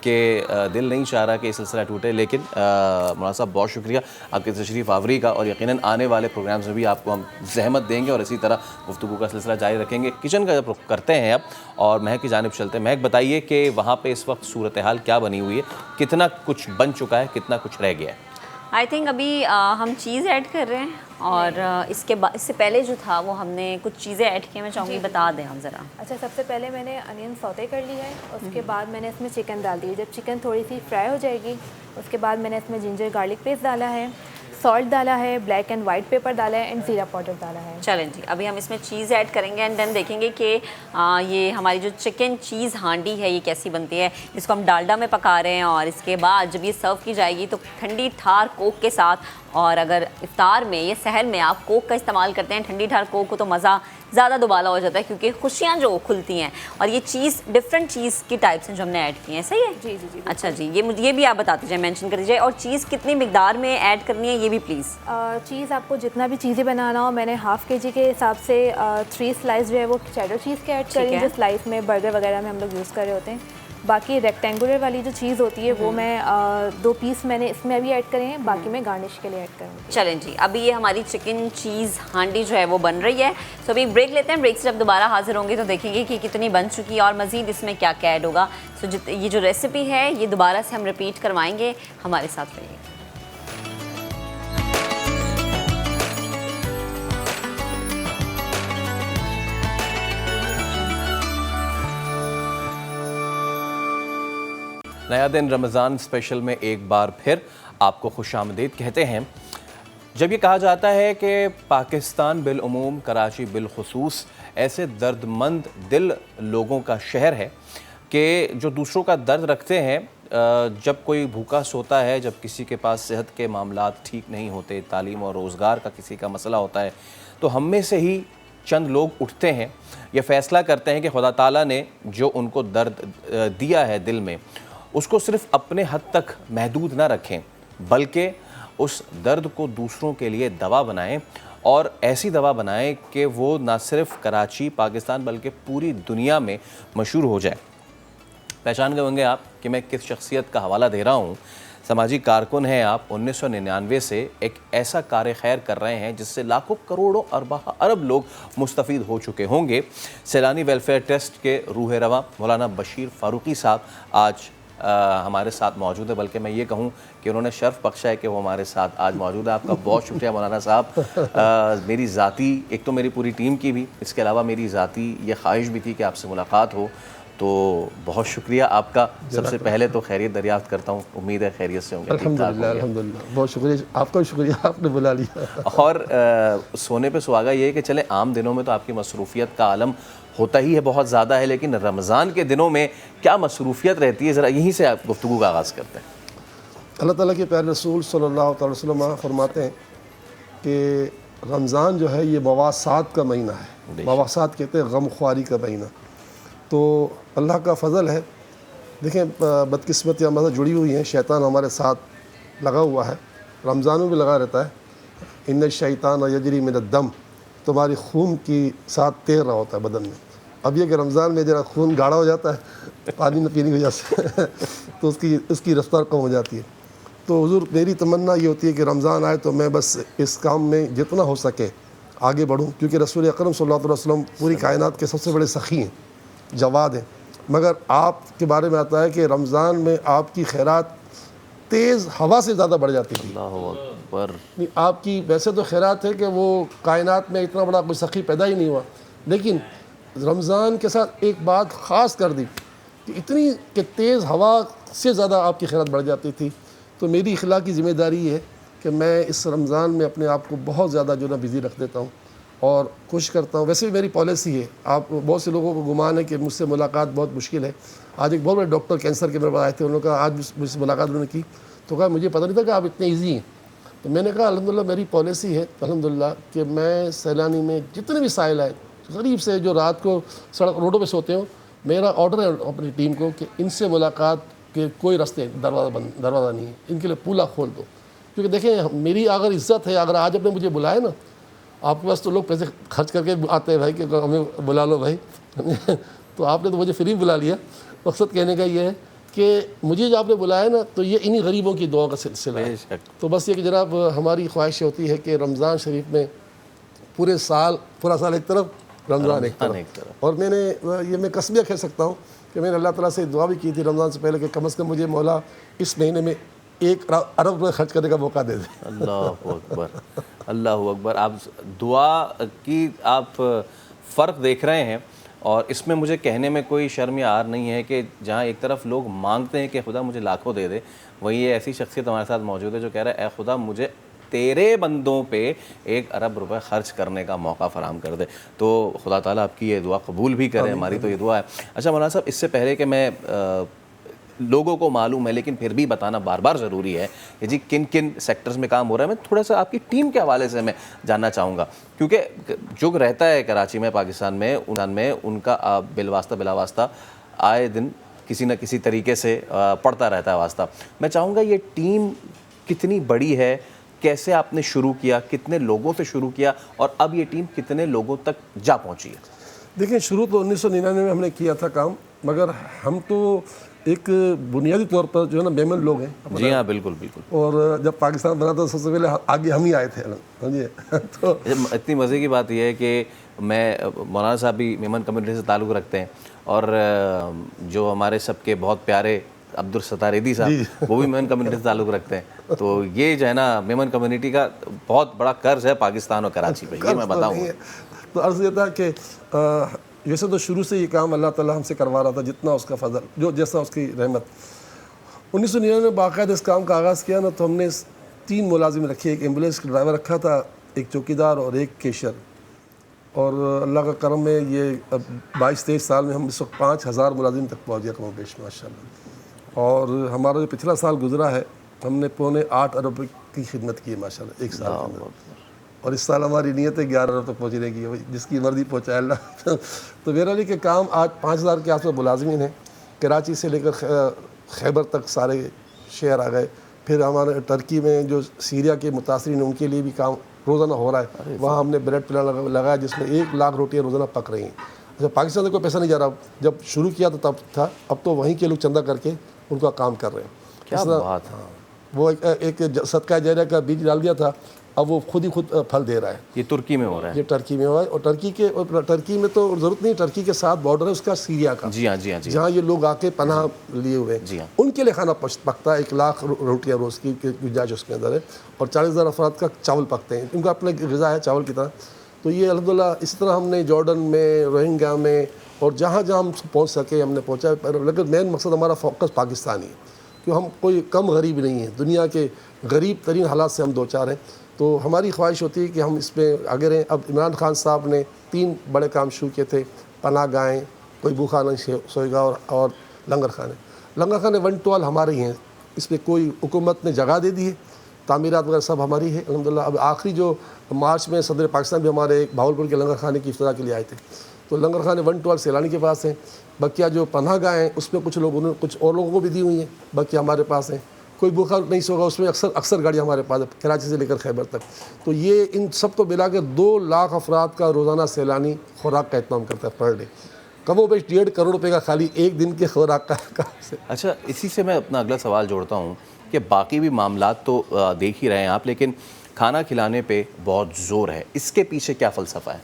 کہ دل نہیں چاہ رہا کہ یہ سلسلہ ٹوٹے. لیکن مولانا صاحب بہت شکریہ آپ کے تشریف آوری کا, اور یقیناً آنے والے پروگرامز میں بھی آپ کو ہم زحمت دیں گے اور اسی طرح گفتگو کا سلسلہ جاری رکھیں گے. کچن کا جب کرتے ہیں اب اور مہک کی جانب چلتے ہیں, مہک بتائیے کہ وہاں پہ اس وقت صورتحال کیا بنی ہوئی ہے, کتنا کچھ بن چکا ہے, کتنا کچھ رہ گیا ہے؟ آئی تھنک ابھی ہم چیز ایڈ کر رہے ہیں, اور اس سے پہلے جو تھا وہ ہم نے کچھ چیزیں ایڈ کی, میں چاہوں گی بتا دیں ہم ذرا. اچھا, سب سے پہلے میں نے انین سوتے کر لی ہے, اس کے بعد میں نے اس میں چکن ڈال دی. جب چکن تھوڑی سی فرائی ہو جائے گی اس کے بعد میں نے اس میں جنجر گارلک پیسٹ ڈالا ہے, سالٹ ڈالا ہے, بلیک اینڈ وائٹ پیپر ڈالا ہے, اینڈ زیرہ پاؤڈر ڈالا ہے. چلیں جی, ابھی ہم اس میں چیز ایڈ کریں گے اینڈ دین دیکھیں گے کہ یہ ہماری جو چکن چیز ہانڈی ہے یہ کیسی بنتی ہے, جس کو ہم ڈالڈا میں پکا رہے ہیں. اور اس کے بعد جب یہ سرو کی جائے گی تو ٹھنڈی ٹھار کوک کے ساتھ, اور اگر افطار میں یا سحر میں آپ کوک کا استعمال کرتے ہیں ٹھنڈی ٹھار کوک کو, تو مزہ زیادہ دوبالا ہو جاتا ہے, کیونکہ خوشیاں جو کھلتی ہیں. اور یہ چیز ڈفرینٹ چیز کی ٹائپس ہیں جو ہم نے ایڈ کی ہیں, صحیح ہے؟ جی جی جی. اچھا جی, یہ بھی آپ بتا دیجیے, مینشن کر دیجیے. اور چیز کتنی مقدار میں ایڈ کرنی ہے یہ بھی پلیز. چیز آپ کو جتنا بھی چیزیں بنانا ہو, میں نے ½ kg کے حساب سے 3 سلائس جو ہے وہ چیڈر چیز کے ایڈ کری, جو سلائس میں برگر وغیرہ میں ہم لوگ یوز کر رہے ہوتے ہیں. باقی ریکٹینگولر والی جو چیز ہوتی ہے وہ میں 2 پیس میں نے اس میں ابھی ایڈ کرے ہیں, باقی میں گارنش کے لیے ایڈ کروں گی. چلیں جی, ابھی یہ ہماری چکن چیز ہانڈی جو ہے وہ بن رہی ہے. سو ابھی بریک لیتے ہیں, بریک سے جب دوبارہ حاضر ہوں گے تو دیکھیں گے کہ کتنی بن چکی ہے اور مزید اس میں کیا کیا ایڈ ہوگا. سو یہ جو ریسیپی ہے یہ دوبارہ سے ہم ریپیٹ کروائیں گے, ہمارے ساتھ رہیے. نیا دن رمضان اسپیشل میں ایک بار پھر آپ کو خوش آمدید کہتے ہیں. جب یہ کہا جاتا ہے کہ پاکستان بالعموم, کراچی بالخصوص ایسے درد مند دل لوگوں کا شہر ہے کہ جو دوسروں کا درد رکھتے ہیں, جب کوئی بھوکا سوتا ہے, جب کسی کے پاس صحت کے معاملات ٹھیک نہیں ہوتے, تعلیم اور روزگار کا کسی کا مسئلہ ہوتا ہے, تو ہم میں سے ہی چند لوگ اٹھتے ہیں, یہ فیصلہ کرتے ہیں کہ خدا تعالیٰ نے جو ان کو درد دیا ہے دل میں, اس کو صرف اپنے حد تک محدود نہ رکھیں, بلکہ اس درد کو دوسروں کے لیے دوا بنائیں, اور ایسی دوا بنائیں کہ وہ نہ صرف کراچی, پاکستان, بلکہ پوری دنیا میں مشہور ہو جائے. پہچان گئے ہوں گے آپ کہ میں کس شخصیت کا حوالہ دے رہا ہوں. سماجی کارکن ہیں آپ. 1999 سے ایک ایسا کار خیر کر رہے ہیں جس سے لاکھوں کروڑوں ارب لوگ مستفید ہو چکے ہوں گے. سیلانی ویلفیئر ٹرسٹ کے روح رواں مولانا بشیر فاروقی صاحب آج ہمارے ساتھ موجود ہے, بلکہ میں یہ کہوں کہ انہوں نے شرف بخشا ہے کہ وہ ہمارے ساتھ آج موجود ہے. آپ کا بہت شکریہ مولانا صاحب. میری ذاتی, ایک تو میری پوری ٹیم کی بھی, اس کے علاوہ میری ذاتی یہ خواہش بھی تھی کہ آپ سے ملاقات ہو, تو بہت شکریہ آپ کا. سب سے پہلے تو خیریت دریافت کرتا ہوں, امید ہے خیریت سے ہوں گے. الحمدللہ, بہت شکریہ آپ کا, شکریہ آپ نے بلا لیا. اور سونے پہ سہاگا یہ ہے کہ چلے عام دنوں میں تو آپ کی مصروفیت کا عالم ہوتا ہی ہے, بہت زیادہ ہے, لیکن رمضان کے دنوں میں کیا مصروفیت رہتی ہے, ذرا یہیں سے آپ گفتگو کا آغاز کرتے ہیں. اللہ تعالیٰ کے پیارے رسول صلی اللہ علیہ وسلم فرماتے ہیں کہ رمضان جو ہے یہ مواسات کا مہینہ ہے. مواسات کہتے ہیں غم خواری کا مہینہ. تو اللہ کا فضل ہے. دیکھیں بدقسمتی ہمارے ساتھ جڑی ہوئی ہیں, شیطان ہمارے ساتھ لگا ہوا ہے, رمضان میں بھی لگا رہتا ہے. ان الشیطان یجری من الدم, تمہاری خون کی ساتھ تیر رہا ہوتا ہے بدن میں. اب یہ کہ رمضان میں ذرا خون گاڑھا ہو جاتا ہے پانی نہ پینے کی وجہ سے تو اس کی رفتار کم ہو جاتی ہے. تو حضور میری تمنا یہ ہوتی ہے کہ رمضان آئے تو میں بس اس کام میں جتنا ہو سکے آگے بڑھوں, کیونکہ رسول اکرم صلی اللہ علیہ وسلم پوری کائنات کے سب سے بڑے سخی ہیں, جواد ہیں. مگر آپ کے بارے میں آتا ہے کہ رمضان میں آپ کی خیرات تیز ہوا سے زیادہ بڑھ جاتی تھی. اللہ اکبر. آپ کی ویسے تو خیرات ہے کہ وہ کائنات میں اتنا بڑا کوئی سخی پیدا ہی نہیں ہوا, لیکن رمضان کے ساتھ ایک بات خاص کر دی کہ اتنی کہ تیز ہوا سے زیادہ آپ کی خیرات بڑھ جاتی تھی. تو میری اخلاقی ذمہ داری یہ ہے کہ میں اس رمضان میں اپنے آپ کو بہت زیادہ جو نا بزی رکھ دیتا ہوں اور کوشش کرتا ہوں. ویسے بھی میری پالیسی ہے, آپ بہت سے لوگوں کو گمان ہے کہ مجھ سے ملاقات بہت مشکل ہے. آج ایک بہت بڑے ڈاکٹر کینسر کے میرے پاس آئے تھے, انہوں نے کہا آج مجھ سے ملاقات انہوں نے کی تو کہا مجھے پتہ نہیں تھا کہ آپ اتنے ایزی ہیں. تو میں نے کہا الحمدللہ میری پالیسی ہے الحمدللہ کہ میں سیلانی میں جتنے بھی سائل آئے غریب سے جو رات کو سڑک روڈوں پہ سوتے ہوں, میرا آرڈر ہے اپنی ٹیم کو کہ ان سے ملاقات کے کوئی راستے دروازہ نہیں ہے, ان کے لیے پولا کھول دو. کیونکہ دیکھیں میری اگر عزت ہے, اگر آج آپ نے مجھے بلایا نا, آپ کے پاس تو لوگ پیسے خرچ کر کے آتے ہیں بھائی کہ ہمیں بلا لو بھائی تو آپ نے تو مجھے فری بلا لیا. مقصد کہنے کا یہ ہے کہ مجھے جو آپ نے بلایا نا تو یہ انہی غریبوں کی دعا کا سلسلہ ہے. تو بس یہ کہ جناب ہماری خواہش ہوتی ہے کہ رمضان شریف میں پورا سال ایک طرف, رمضان ایک طرف. اور میں نے یہ میں قسمیہ کہہ سکتا ہوں کہ میں نے اللہ تعالیٰ سے دعا بھی کی تھی رمضان سے پہلے کہ کم از کم مجھے مولا اس مہینے میں 1 ارب روپے خرچ کرنے کا موقع دے دے. اللہ اکبر, اللہ اکبر. آپ دعا کی آپ فرق دیکھ رہے ہیں, اور اس میں مجھے کہنے میں کوئی شرم یا عار نہیں ہے کہ جہاں ایک طرف لوگ مانگتے ہیں کہ خدا مجھے لاکھوں دے دے, وہیں یہ ایسی شخصیت ہمارے ساتھ موجود ہے جو کہہ رہا ہے اے خدا مجھے تیرے بندوں پہ 1 ارب روپے خرچ کرنے کا موقع فراہم کر دے. تو خدا تعالیٰ آپ کی یہ دعا قبول بھی کرے, ہماری تو یہ دعا ہے. اچھا مولانا صاحب, اس سے پہلے کہ میں لوگوں کو معلوم ہے لیکن پھر بھی بتانا بار بار ضروری ہے کہ جی کن کن سیکٹرز میں کام ہو رہا ہے, میں تھوڑا سا آپ کی ٹیم کے حوالے سے میں جاننا چاہوں گا, کیونکہ جو رہتا ہے کراچی میں پاکستان میں ان کا بلا واسطہ آئے دن کسی نہ کسی طریقے سے پڑتا رہتا ہے واسطہ. میں چاہوں گا یہ ٹیم کتنی بڑی ہے, کیسے آپ نے شروع کیا, کتنے لوگوں سے شروع کیا, اور اب یہ ٹیم کتنے لوگوں تک جا پہنچی ہے؟ دیکھیں شروع تو 1999 میں ہم نے کیا تھا کام, مگر ہم تو ایک بنیادی طور پر جو ہے نا میمن لوگ ہیں. جی ہاں بالکل بالکل. اور جب پاکستان بنا تھا سب سے پہلے آگے ہم ہی آئے تھے. تو اتنی مزے کی بات یہ ہے کہ میں مولانا صاحب بھی میمن کمیونٹی سے تعلق رکھتے ہیں, اور جو ہمارے سب کے بہت پیارے عبدالستار ایدی صاحب وہ بھی میمن کمیونٹی سے تعلق رکھتے ہیں. تو یہ جو ہے نا میمن کمیونٹی کا بہت بڑا قرض ہے پاکستان اور کراچی پہ, یہ میں بتاؤں. تو عرض یہ تھا کہ ویسے تو شروع سے یہ کام اللہ تعالیٰ ہم سے کروا رہا تھا, جتنا اس کا فضل, جو جیسا اس کی رحمت. 1999 میں باقاعدہ اس کام کا آغاز کیا نا, تو ہم نے 3 ملازم رکھے, ایک ایمبولینس کا ڈرائیور رکھا تھا, ایک چوکیدار اور ایک کیشر. اور اللہ کا کرم ہے یہ 22-23 سال میں ہم اس وقت 5000 ملازم تک پہنچ گیا کم و بیش ماشاء اللہ. اور ہمارا جو پچھلا سال گزرا ہے ہم نے 8.25 ارب کی خدمت کی ہے ماشاء اللہ ایک سال کے اندر. اور اس سال ہماری نیت ہے 11 ارب تک پہنچنے کی, جس کی مرضی پہنچائے اللہ. تو میرا لیے کہ کام آج 5000 کے آس پاس ملازمین ہیں, کراچی سے لے کر خیبر تک سارے شہر آ گئے. پھر ہمارے ٹرکی میں جو سیریا کے متاثرین ہیں ان کے لیے بھی کام روزانہ ہو رہا ہے. وہاں ہم نے بریڈ پلان لگایا جس میں 1 لاکھ روٹیاں روزانہ پک رہی ہیں. اچھا پاکستان سے کوئی پیسہ نہیں جا رہا, جب شروع کیا تو تب تھا, اب تو وہیں کے لوگ چندہ کر کے ان کا کام کر رہے ہیں. کیا بات ہے. وہ ایک صدقہ جاریہ کا بیج ڈال دیا تھا, اب وہ خود پھل دے رہا ہے. یہ ترکی میں ہو رہا ہے. یہ ٹرکی میں ہوا ہے, اور ٹرکی میں تو ضرورت نہیں, ٹرکی کے ساتھ بارڈر ہے اس کا سیریا کا. جی ہاں جی ہاں جی. جہاں یہ لوگ آ کے پناہ لیے ہوئے ہیں, ان کے لیے کھانا پکتا ہے. 1 لاکھ روٹیاں روز کی گنجائش اس کے اندر ہے, اور 40,000 افراد کا چاول پکتے ہیں. ان کا اپنا غذا ہے چاول کی طرح. تو یہ الحمدللہ اس طرح ہم نے جارڈن میں, روہنگیا میں, اور جہاں جہاں ہم پہنچ سکے ہم نے پہنچا. لیکن مین مقصد ہمارا فوکس پاکستانی ہے, کہ ہم کوئی کم غریب نہیں ہیں, دنیا کے غریب ترین حالات سے ہم 2-4 ہیں. تو ہماری خواہش ہوتی ہے کہ ہم اس میں آگے رہیں. اب عمران خان صاحب نے 3 بڑے کام شروع کیے تھے, پناہ گاہیں, کوئی بھوکھا نہیں سوئے گا, اور لنگر خانے. 112 ہمارے ہی ہیں, اس پہ کوئی حکومت نے جگہ دے دی ہے, تعمیرات وغیرہ سب ہماری ہے الحمدللہ. اب آخری جو مارچ میں صدر پاکستان بھی ہمارے ایک بھاولپور کے لنگر خانے کی افتتاح کے لیے آئے تھے, تو لنگر خانے 112 سیلانی کے پاس ہیں. بقیہ جو پناہ گاہیں ہیں اس میں کچھ لوگوں نے کچھ اور لوگوں کو بھی دی ہوئی ہیں, بقیہ ہمارے پاس ہیں. کوئی بھوکا نہیں سوگا اس میں اکثر گاڑیاں ہمارے پاس ہے, کراچی سے لے کر خیبر تک. تو یہ ان سب کو ملا کے 2 لاکھ افراد کا روزانہ سیلانی خوراک کا اہتمام کرتا ہے پر ڈے. کم و بیش 1.5 کروڑ روپے کا خالی ایک دن کے خوراک کا. اچھا, اسی سے میں اپنا اگلا سوال جوڑتا ہوں کہ باقی بھی معاملات تو دیکھ ہی رہے ہیں آپ, لیکن کھانا کھلانے پہ بہت زور ہے, اس کے پیچھے کیا فلسفہ ہے؟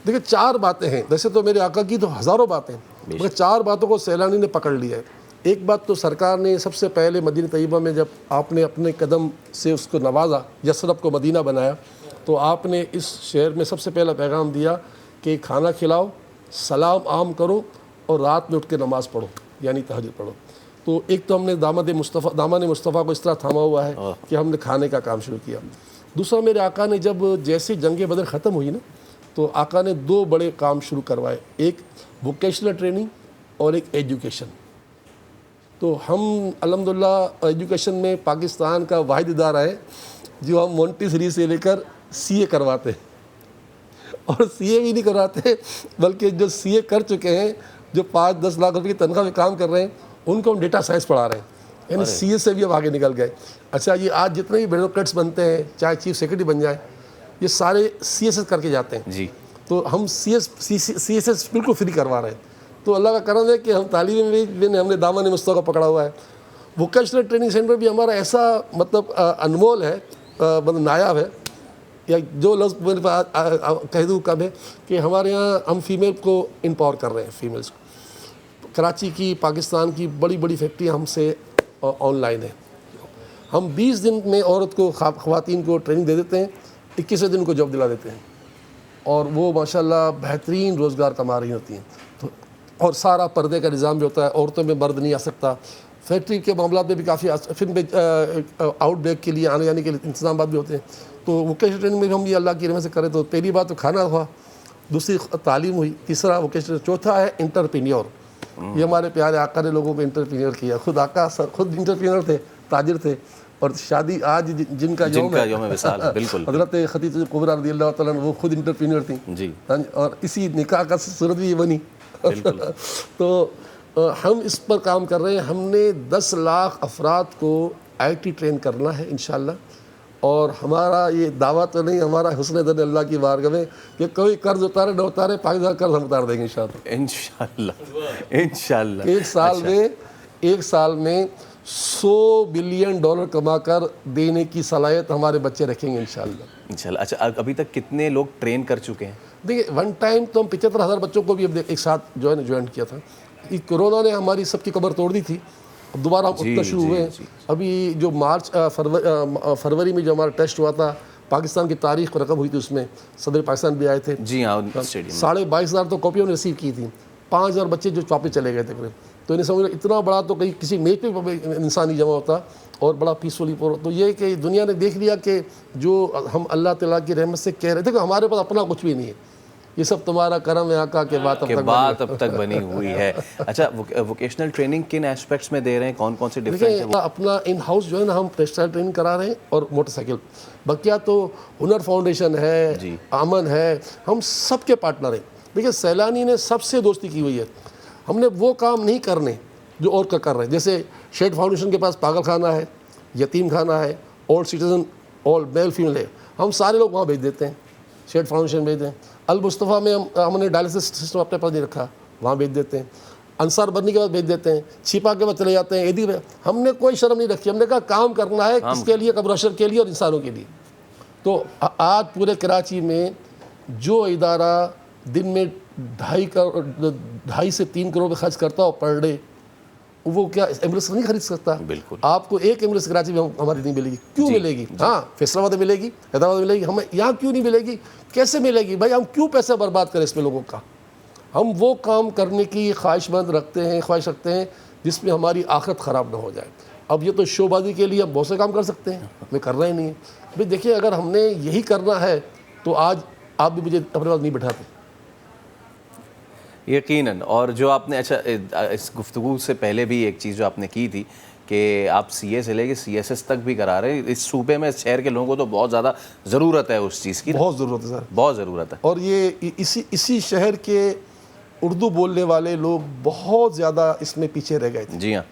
دیکھیں 4 باتیں ہیں, ویسے تو میرے آقا کی تو ہزاروں باتیں ہیں, مگر 4 باتوں کو سیلانی نے پکڑ لیا ہے. ایک بات تو سرکار نے سب سے پہلے مدینہ طیبہ میں جب آپ نے اپنے قدم سے اس کو نوازا, یثرب کو مدینہ بنایا, تو آپ نے اس شہر میں سب سے پہلا پیغام دیا کہ کھانا کھلاؤ, سلام عام کرو اور رات میں اٹھ کے نماز پڑھو, یعنی تہجد پڑھو. تو ایک تو ہم نے دامن مصطفیٰ کو اس طرح تھاما ہوا ہے کہ ہم نے کھانے کا کام شروع کیا. دوسرا, میرے آقا نے جب جیسے جنگ بدر ختم ہوئی نا, تو آقا نے 2 بڑے کام شروع کروائے, ایک ووکیشنل ٹریننگ اور ایک ایجوکیشن. تو ہم الحمدللہ ایجوکیشن میں پاکستان کا واحد ادارہ ہے جو ہم مونٹیسری سے لے کر CA کرواتے ہیں, اور CA بھی نہیں کرواتے بلکہ جو CA کر چکے ہیں, جو 5-10 لاکھ روپے کی تنخواہ میں کام کر رہے ہیں, ان کو ہم ڈیٹا سائنس پڑھا رہے ہیں, یعنی CA سے بھی اب آگے نکل گئے. اچھا, یہ آج جتنے بھی بیوروکریٹس بنتے ہیں, چاہے چیف سیکرٹری بن جائیں, یہ سارے CSS کر کے جاتے ہیں. جی, تو ہم CSS بالکل فری کروا رہے ہیں. تو اللہ کا کرم ہے کہ ہم تعلیم میں ہم نے دامن مصطفیٰ کو پکڑا ہوا ہے. ووکیشنل ٹریننگ سینٹر بھی ہمارا ایسا مطلب انمول ہے, مطلب نایاب ہے, یا جو لفظ میرے پاس کہہ دوں کم ہے, کہ ہمارے یہاں ہم فیمیل کو امپاور کر رہے ہیں, فیمیلس کو. کراچی کی, پاکستان کی بڑی بڑی فیکٹریاں ہم سے آن لائن ہیں. ہم 20 دن میں عورت کو, خواتین کو ٹریننگ دے دیتے ہیں, 21ویں دن کو جاب دلا دیتے ہیں, اور وہ ماشاءاللہ بہترین روزگار کما رہی ہوتی ہیں. تو اور سارا پردے کا نظام بھی ہوتا ہے, عورتوں میں مرد نہیں آ سکتا. فیکٹری کے معاملات میں بھی کافی پھر آؤٹ بریک کے لیے آنے جانے کے لیے انتظامات بھی ہوتے ہیں. تو ووکیشنل ٹریننگ میں بھی ہم یہ اللہ کی رحمت سے کریں. تو پہلی بات تو کھانا ہوا, دوسری تعلیم ہوئی, تیسرا ووکیشنل, چوتھا ہے انٹرپرینیور. یہ ہمارے پیارے آقا نے لوگوں کو انٹرپرینیور کیا. خود آقا خود انٹرپرینیور تھے, تاجر تھے, اور شادی آج جن کا یوم وصال ہے, بالکل, حضرت خدیجہ کبریٰ رضی اللہ تعالیٰ عنہ وہ خود انٹرپرینیور تھیں. جی, اور اسی نکاح کا صورت بھی یہ بنی. تو ہم اس پر کام کر رہے ہیں. ہم نے 10 لاکھ افراد کو IT ٹرین کرنا ہے انشاءاللہ. اور ہمارا یہ دعویٰ تو نہیں, ہمارا حسن دن اللہ کی بارگاہ میں کہ کوئی قرض اتارے نہ اتارے, پاکستان قرض ہم اتار دیں گے انشاءاللہ. ایک سال میں $100 بلین کما کر دینے کی صلاحیت ہمارے بچے رکھیں گے انشاءاللہ. اچھا, ابھی تک کتنے لوگ ٹرین کر چکے ہیں؟ دیکھیں, ون ٹائم تو ہم 75,000 بچوں کو بھی اب ایک ساتھ جوائن کیا تھا. یہ کورونا نے ہماری سب کی کمر توڑ دی تھی, اب دوبارہ ہم اٹھنا شروع ہوئے ہیں. ابھی جو فروری میں جو ہمارا ٹیسٹ ہوا تھا, پاکستان کی تاریخ پر رقم ہوئی تھی, اس میں صدر پاکستان بھی آئے تھے. جی ہاں, 22,500 تو کاپیوں نے ریسیو کی تھی, 5,000 بچے جو واپس چلے گئے تھے. تو انہیں سمجھ اتنا بڑا تو کہیں کسی میچ پہ انسان نہیں جمع ہوتا, اور بڑا پیسفلی پر. تو یہ کہ دنیا نے دیکھ لیا کہ جو ہم اللہ تعالیٰ کی رحمت سے کہہ رہے تھے کہ ہمارے پاس اپنا کچھ بھی نہیں ہے, یہ سب تمہارا کرم ہے آقا کے بات اب تک بنی ہوئی ہے. اچھا, ووکیشنل ٹریننگ کن ایسپیکٹس میں دے رہے ہیں, کون سے ڈفرینٹ ہیں؟ اپنا ان ہاؤس جو ہے نا, ہم ٹیکسٹائل ٹریننگ کرا رہے ہیں اور موٹر سائیکل. بقیہ تو ہنر فاؤنڈیشن ہے, امن ہے, ہم سب کے پارٹنر ہیں. دیکھیے, سیلانی نے سب سے دوستی کی ہوئی ہے. ہم نے وہ کام نہیں کرنے جو اور کر رہے ہیں. جیسے شیڈ فاؤنڈیشن کے پاس پاگل خانہ ہے, یتیم خانہ ہے, old citizen, old male female ہے, ہم سارے لوگ وہاں بھیج دیتے ہیں. شیڈ فاؤنڈیشن بھیج دیں. المصطفیٰ میں ہم نے ڈائلسس سسٹم اپنے پاس نہیں رکھا, وہاں بھیج دیتے ہیں. انصار برنی کے بعد بھیج دیتے ہیں, چھپا کے بعد چلے جاتے ہیں. ایدی میں ہم نے کوئی شرم نہیں رکھی. ہم نے کہا کام کرنا ہے, کس کے لیے؟ قبر حشر کے لیے اور انسانوں کے لیے. تو آج پورے کراچی میں جو ادارہ دن میں 2.5 سے 3 کروڑ خرچ کرتا ہو پر ڈے, وہ کیا ایمبولینس نہیں خرید سکتا؟ بالکل. آپ کو ایک ایمبولینس کراچی میں ہماری نہیں ملے گی. کیوں ملے گی؟ ہاں, فیصلہ آباد میں ملے گی, حیدرآباد میں ملے گی, ہمیں یہاں کیوں نہیں ملے گی؟ کیسے ملے گی بھائی؟ ہم کیوں پیسہ برباد کریں اس میں لوگوں کا؟ ہم وہ کام کرنے کی خواہش رکھتے ہیں جس میں ہماری آخرت خراب نہ ہو جائے. اب یہ تو شو بازی کے لیے ہم بہت سے کام کر سکتے ہیں, ہمیں کرنا ہی نہیں ہے. بھائی دیکھیے, اگر ہم نے یہی کرنا ہے تو آج آپ بھی مجھے اپنے پاس نہیں بٹھاتے. یقیناً. اور جو آپ نے, اچھا, اس گفتگو سے پہلے بھی ایک چیز جو آپ نے کی تھی کہ آپ CA سے لے کے CSS تک بھی کرا رہے ہیں. اس صوبے میں, اس شہر کے لوگوں کو تو بہت زیادہ ضرورت ہے اس چیز کی, بہت ضرورت ہے سر, بہت ضرورت ہے. اور یہ اسی شہر کے اردو بولنے والے لوگ بہت زیادہ اس میں پیچھے رہ گئے تھے. جی ہاں,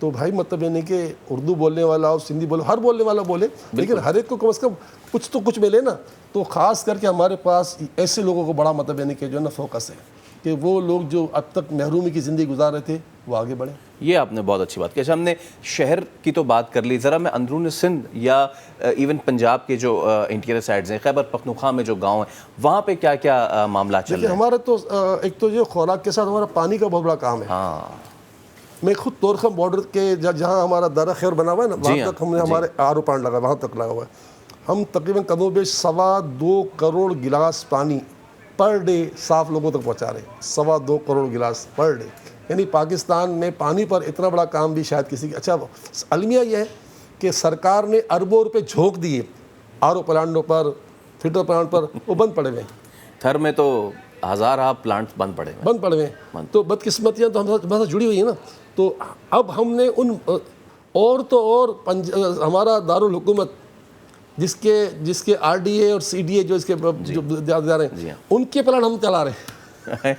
تو بھائی مطلب یہ نہیں کہ اردو بولنے والا اور سندھی بولے, ہر بولنے والا بولے, لیکن ہر ایک کو کم از کم کچھ تو کچھ ملے نا. تو خاص کر کے ہمارے پاس ایسے لوگوں کو بڑا مطلب یعنی کہ جو ہے نا فوکس ہے کہ وہ لوگ جو اب تک محرومی کی زندگی گزار رہے تھے وہ آگے بڑھیں. یہ آپ نے بہت اچھی بات کی. اچھا, ہم نے شہر کی تو بات کر لی, ذرا میں اندرون سندھ یا ایون پنجاب کے جو انٹیریئر سائڈز ہیں, خیبر پختونخوا میں جو گاؤں ہیں, وہاں پہ کیا کیا معاملات چل رہے ہیں؟ ہمارا تو ایک تو یہ خوراک کے ساتھ ہمارا پانی کا بہت بڑا کام ہے. ہاں, میں خود تورخم بارڈر کے جہاں ہمارا دارا خیر بنا ہوا ہے نا, وہاں تک ہم نے ہمارے RO پلانٹ لگا, وہاں تک لگا ہوا ہے. ہم تقریباً کم و بیش 2.25 کروڑ گلاس پانی پر ڈے صاف لوگوں تک پہنچا رہے ہیں. 2.25 کروڑ گلاس پر ڈے, یعنی پاکستان میں پانی پر اتنا بڑا کام بھی شاید کسی کی. اچھا, المیہ یہ ہے کہ سرکار نے اربوں روپے جھونک دیے RO پلانٹوں پر, فلٹر پلانٹ پر, وہ بند پڑے ہوئے ہیں. تھر میں تو 1000 پلانٹ بند پڑے ہیں. تو بدقسمتیاں تو ہمارے جڑی ہوئی ہیں نا. تو اب ہم نے ان اور ہمارا دارالحکومت جس کے RDA اور CDA جو اس کے ادارے ہیں, ان کے پلان ہم چلا رہے ہیں.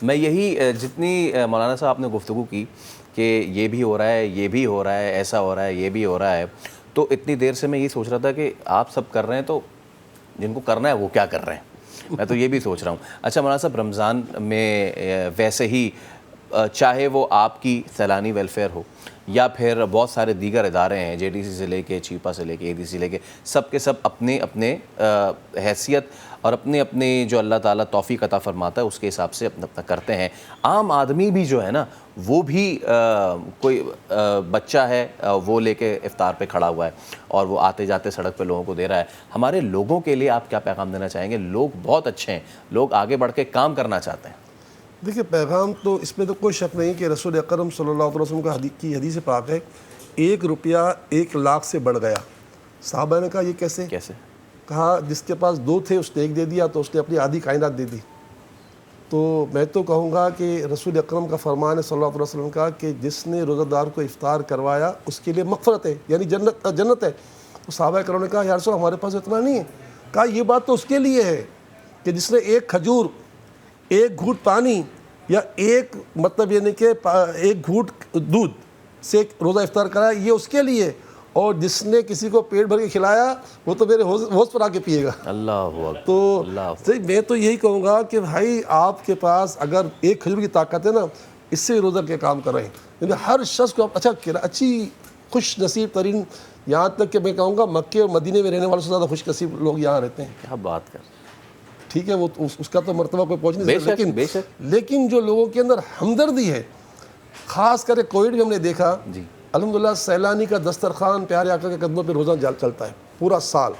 میں یہی جتنی مولانا صاحب آپ نے گفتگو کی کہ یہ بھی ہو رہا ہے, یہ بھی ہو رہا ہے, ایسا ہو رہا ہے, یہ بھی ہو رہا ہے, تو اتنی دیر سے میں یہ سوچ رہا تھا کہ آپ سب کر رہے ہیں تو جن کو کرنا ہے وہ کیا کر رہے ہیں, میں تو یہ بھی سوچ رہا ہوں. اچھا مولانا صاحب, رمضان میں ویسے ہی چاہے وہ آپ کی سیلانی ویلفیئر ہو یا پھر بہت سارے دیگر ادارے ہیں, JDC سے لے کے چیپا سے لے کے ADC لے کے, سب کے سب اپنے اپنے حیثیت اور اپنے اپنے جو اللہ تعالیٰ توفیق عطا فرماتا ہے اس کے حساب سے اپنا کرتے ہیں. عام آدمی بھی جو ہے نا, وہ بھی کوئی بچہ ہے وہ لے کے افطار پہ کھڑا ہوا ہے اور وہ آتے جاتے سڑک پہ لوگوں کو دے رہا ہے. ہمارے لوگوں کے لیے آپ کیا پیغام دینا چاہیں گے؟ لوگ بہت اچھے ہیں, لوگ آگے بڑھ کے کام کرنا چاہتے ہیں. دیکھیے, پیغام تو اس میں تو کوئی شک نہیں کہ رسول اکرم صلی اللہ علیہ وسلم کی حدیث پاک ہے, 1 روپیہ 1 لاکھ سے بڑھ گیا. صحابہ نے کہا یہ کیسے؟ کہا جس کے پاس 2 تھے اس نے 1 دے دیا تو اس نے اپنی آدھی کائنات دے دی. تو میں تو کہوں گا کہ رسول اکرم کا فرمان ہے صلی اللہ علیہ وسلم کا کہ جس نے روزہ دار کو افطار کروایا اس کے لیے مغفرت ہے, یعنی جنت ہے. تو صحابہ کرام نے کہا یا رسول ہمارے پاس اتنا نہیں ہے. کہا یہ بات تو اس کے لیے ہے کہ جس نے 1 کھجور, 1 گھوٹ پانی یا مطلب یہ نہیں کہ 1 گھوٹ دودھ سے روزہ افطار کرایا, یہ اس کے لیے. اور جس نے کسی کو پیٹ بھر کے کھلایا وہ تو میرے حوض پر آ کے پیے گا. اللہ. تو میں تو یہی کہوں گا کہ بھائی آپ کے پاس اگر 1 کھجور کی طاقت ہے نا, اس سے روزہ کے کام کریں. کیونکہ ہر شخص کو اچھا اچھی خوش نصیب ترین, یہاں تک کہ میں کہوں گا مکے اور مدینے میں رہنے والوں سے زیادہ خوش نصیب لوگ یہاں رہتے ہیں. کیا بات کر, ٹھیک ہے, وہ اس کا تو مرتبہ کوئی پہنچ نہیں سکتا, لیکن جو لوگوں کے اندر ہمدردی ہے, خاص کر کووڈ میں ہم نے دیکھا الحمدللہ سیلانی کا دسترخوان پیارے آقا کے قدموں پہ روزہ چلتا ہے پورا سال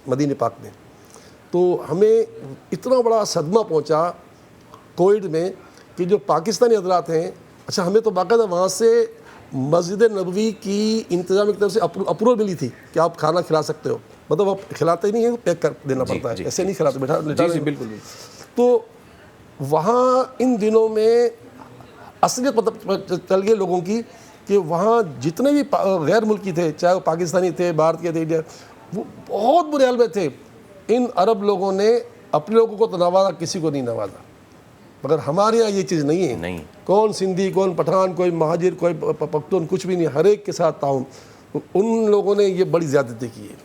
مدینہ پاک میں. تو ہمیں اتنا بڑا صدمہ پہنچا کووڈ میں کہ جو پاکستانی حضرات ہیں, اچھا ہمیں تو باقاعدہ وہاں سے مسجد نبوی کی انتظامیہ کی طرف سے اپروول ملی تھی کہ آپ کھانا کھلا سکتے ہو, مطلب آپ کھلاتے ہی نہیں ہیں, پیک کر دینا پڑتا ہے, ایسے نہیں کھلاتے بیٹھا. بالکل. تو وہاں ان دنوں میں اصلیت پتہ چل گئی لوگوں کی کہ وہاں جتنے بھی غیر ملکی تھے, چاہے وہ پاکستانی تھے, بھارت کے تھے, وہ بہت برے حال میں تھے. ان عرب لوگوں نے اپنے لوگوں کو تو نوازا, کسی کو نہیں نوازا. مگر ہمارے یہاں یہ چیز نہیں ہے. نہیں, کون سندھی, کون پٹھان, کوئی مہاجر, کوئی پختون, کچھ بھی نہیں, ہر ایک کے ساتھ تعاون. ان لوگوں نے یہ بڑی زیادتی کی ہے.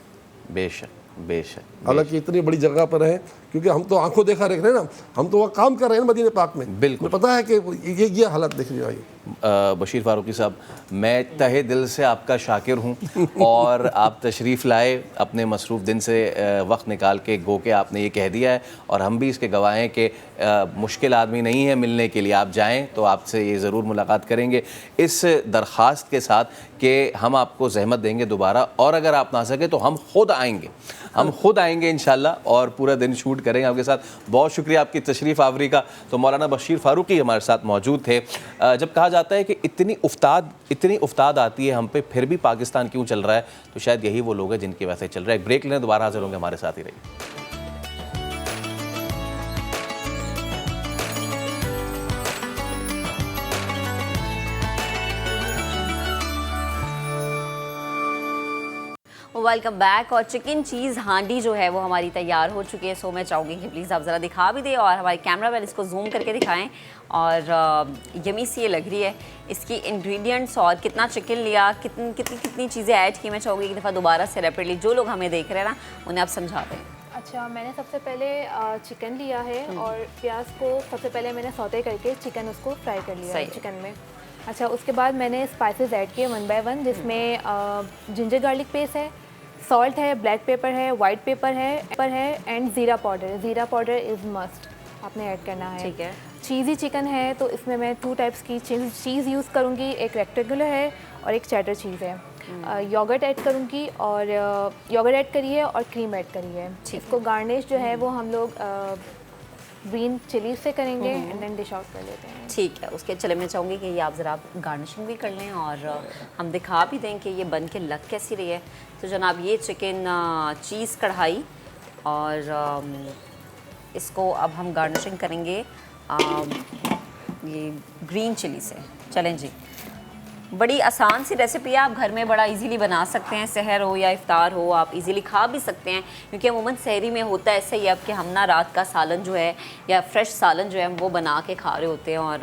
بے شک, بے شک. حالانکہ اتنی بڑی جگہ پر ہیں, کیونکہ ہم تو آنکھوں دیکھا رکھ رہے ہیں نا, ہم تو وہ کام کر رہے ہیں مدینہ پاک میں. بالکل پتہ ہے کہ یہ حالت دیکھ رہی ہے. بشیر فاروقی صاحب, میں تہہ دل سے آپ کا شاکر ہوں اور آپ تشریف لائے اپنے مصروف دن سے وقت نکال کے, گو کہ آپ نے یہ کہہ دیا ہے اور ہم بھی اس کے گواہ ہیں کہ مشکل آدمی نہیں ہے ملنے کے لیے. آپ جائیں تو آپ سے یہ ضرور ملاقات کریں گے, اس درخواست کے ساتھ کہ ہم آپ کو زحمت دیں گے دوبارہ, اور اگر آپ نہ سکے تو ہم خود آئیں گے انشاءاللہ اور پورا دن شوٹ کریں گے آپ کے ساتھ. بہت شکریہ آپ کی تشریف آوری کا. تو مولانا بشیر فاروقی ہمارے ساتھ موجود تھے. جب کہا جاتا ہے کہ اتنی افتاد آتی ہے ہم پہ, پھر بھی پاکستان کیوں چل رہا ہے, تو شاید یہی وہ لوگ ہیں جن کی وجہ سے چل رہا ہے. ایک بریک لیں, دوبارہ حاضر ہوں گے, ہمارے ساتھ ہی رہیے. Welcome back. اور چکن چیز ہانڈی جو ہے وہ ہماری تیار ہو چکی ہے. سو میں چاہوں گی کہ پلیز آپ ذرا دکھا بھی دیں اور ہمارے کیمرہ مین اس کو زوم کر کے دکھائیں. اور یمی سی یہ لگ رہی ہے. اس کی انگریڈینٹس اور کتنا چکن لیا, کتنی چیزیں ایڈ کی, میں چاہوں گی ایک دفعہ دوبارہ سے ریپیٹلی جو لوگ ہمیں دیکھ رہے ہیں نا انہیں آپ سمجھا دیں. اچھا, میں نے سب سے پہلے چکن لیا ہے اور پیاز کو سب سے پہلے میں نے سوتے کر کے چکن اس کو فرائی کر لیا ہے چکن میں. اچھا, اس کے بعد میں نے اسپائسز ایڈ کیے 1 by 1, جس میں جنجر گارلک پیسٹ ہے, سالٹ ہے, بلیک پیپر ہے, وائٹ پیپر ہے اینڈ زیرہ پاؤڈر. زیرہ پاؤڈر از مسٹ, آپ نے ایڈ کرنا ہے. ٹھیک ہے. چیزی چکن ہے تو اس میں 2 ٹائپس کی چیز یوز کروں گی, ایک ریکٹینگولر ہے اور ایک چیڈر چیز ہے. یوگرٹ ایڈ کروں گی اور یوگرٹ ایڈ کریے اور کریم ایڈ کریے. اس کو گارنش جو ہے وہ ہم لوگ گرین چلیز سے کریں گے اینڈ دین ڈش آؤٹ کر لیتے ہیں. ٹھیک ہے. اس کے چلے میں چاہوں گی کہ یہ آپ ذرا گارنشنگ بھی کر لیں اور ہم دکھا بھی دیں کہ یہ بن کے لگ کیسی رہی ہے. تو جناب یہ چکن چیز کڑھائی اور اس کو اب ہم گارنشنگ کریں گے یہ گرین چلی سے. چلیں جی, بڑی آسان سی ریسیپی ہے, آپ گھر میں بڑا ایزیلی بنا سکتے ہیں. سحر ہو یا افطار ہو آپ ایزیلی کھا بھی سکتے ہیں, کیونکہ عموماً سحری میں ہوتا ہے ایسا ہی اب کہ ہم نا رات کا سالن جو ہے یا فریش سالن جو ہے ہم وہ بنا کے کھا رہے ہوتے ہیں. اور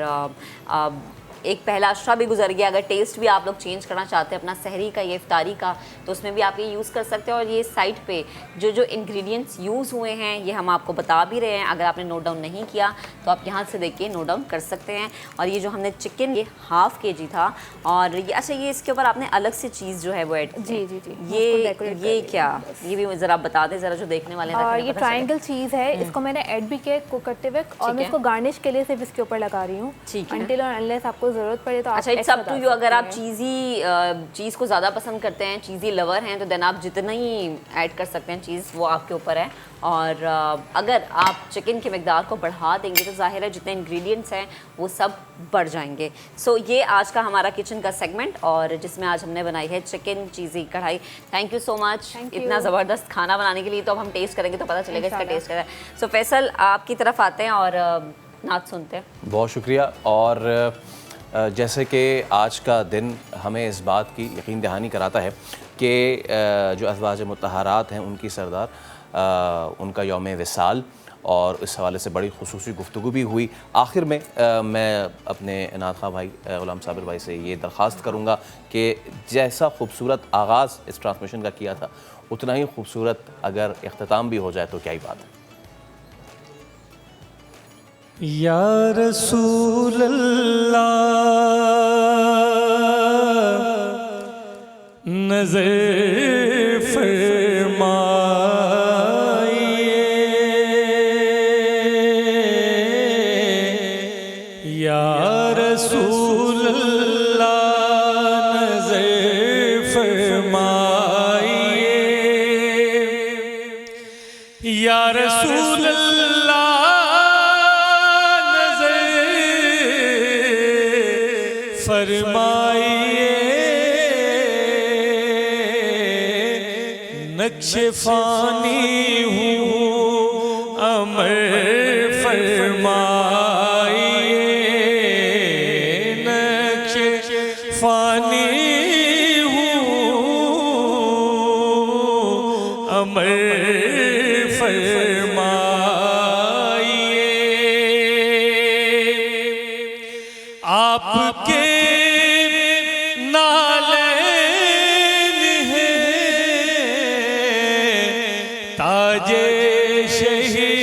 ایک پہلا عشرہ بھی گزر گیا. اگر ٹیسٹ بھی آپ لوگ چینج کرنا چاہتے ہیں اپنا سحری کا یا افطاری کا تو اس میں بھی آپ یہ یوز کر سکتے ہیں. اور یہ سائٹ پہ جو انگریڈینٹس یوز ہوئے ہیں یہ ہم آپ کو بتا بھی رہے ہیں. اگر آپ نے نوٹ ڈاؤن نہیں کیا تو آپ یہاں سے دیکھ کے نوٹ ڈاؤن کر سکتے ہیں. اور یہ جو ہم نے چکن یہ 1/2 kg تھا اور یہ اچھا یہ اس کے اوپر آپ نے الگ سے چیز جو ہے وہ ایڈ جی یہ کیا, یہ بھی ذرا بتا دیں ذرا جو دیکھنے والے ہیں. اور یہ ٹرائنگل چیز ہے, اس کو میں نے ایڈ بھی کیا کوک کرتے وقت اور میں اس کو گارنش کے لیے صرف اس کے اوپر لگا رہی ہوں انٹل اور انلیس آپ کو ضرورت پڑے تو. اچھا, اٹس اپ ٹو یو. اگر آپ چیز کو زیادہ پسند کرتے ہیں, چیزی لور ہیں, تو دین آپ جتنا ہی ایڈ کر سکتے ہیں چیز وہ آپ کے اوپر ہے. اور اگر آپ چکن کی مقدار کو بڑھا دیں گے تو ظاہر ہے جتنے انگریڈینٹس ہیں وہ سب بڑھ جائیں گے. سو یہ آج کا ہمارا کچن کا سیگمنٹ اور جس میں آج ہم نے بنائی ہے چکن چیزی کڑھائی. تھینک یو سو مچ اتنا زبردست کھانا بنانے کے لیے. تو اب ہم ٹیسٹ کریں گے تو پتہ چلے گا اس کا ٹیسٹ کیسا ہے. سو فیصل آپ کی طرف آتے ہیں اور نعت سنتے ہیں. بہت شکریہ. اور جیسے کہ آج کا دن ہمیں اس بات کی یقین دہانی کراتا ہے کہ جو ازواج مطہرات ہیں ان کی سردار ان کا یوم وصال, اور اس حوالے سے بڑی خصوصی گفتگو بھی ہوئی. آخر میں میں اپنے نعت خواہ بھائی غلام صابر بھائی سے یہ درخواست کروں گا کہ جیسا خوبصورت آغاز اس ٹرانسمیشن کا کیا تھا اتنا ہی خوبصورت اگر اختتام بھی ہو جائے تو کیا ہی بات ہے. یا رسول اللہ نظر فرمائیے, یا رسول اللہ نظر فرمائیے, یا رسول اللہ فرمائیے, نقش فانی ہوں امر فرمائیے, نقش فانی ہوں امر فرمائیے. آپ کے شہید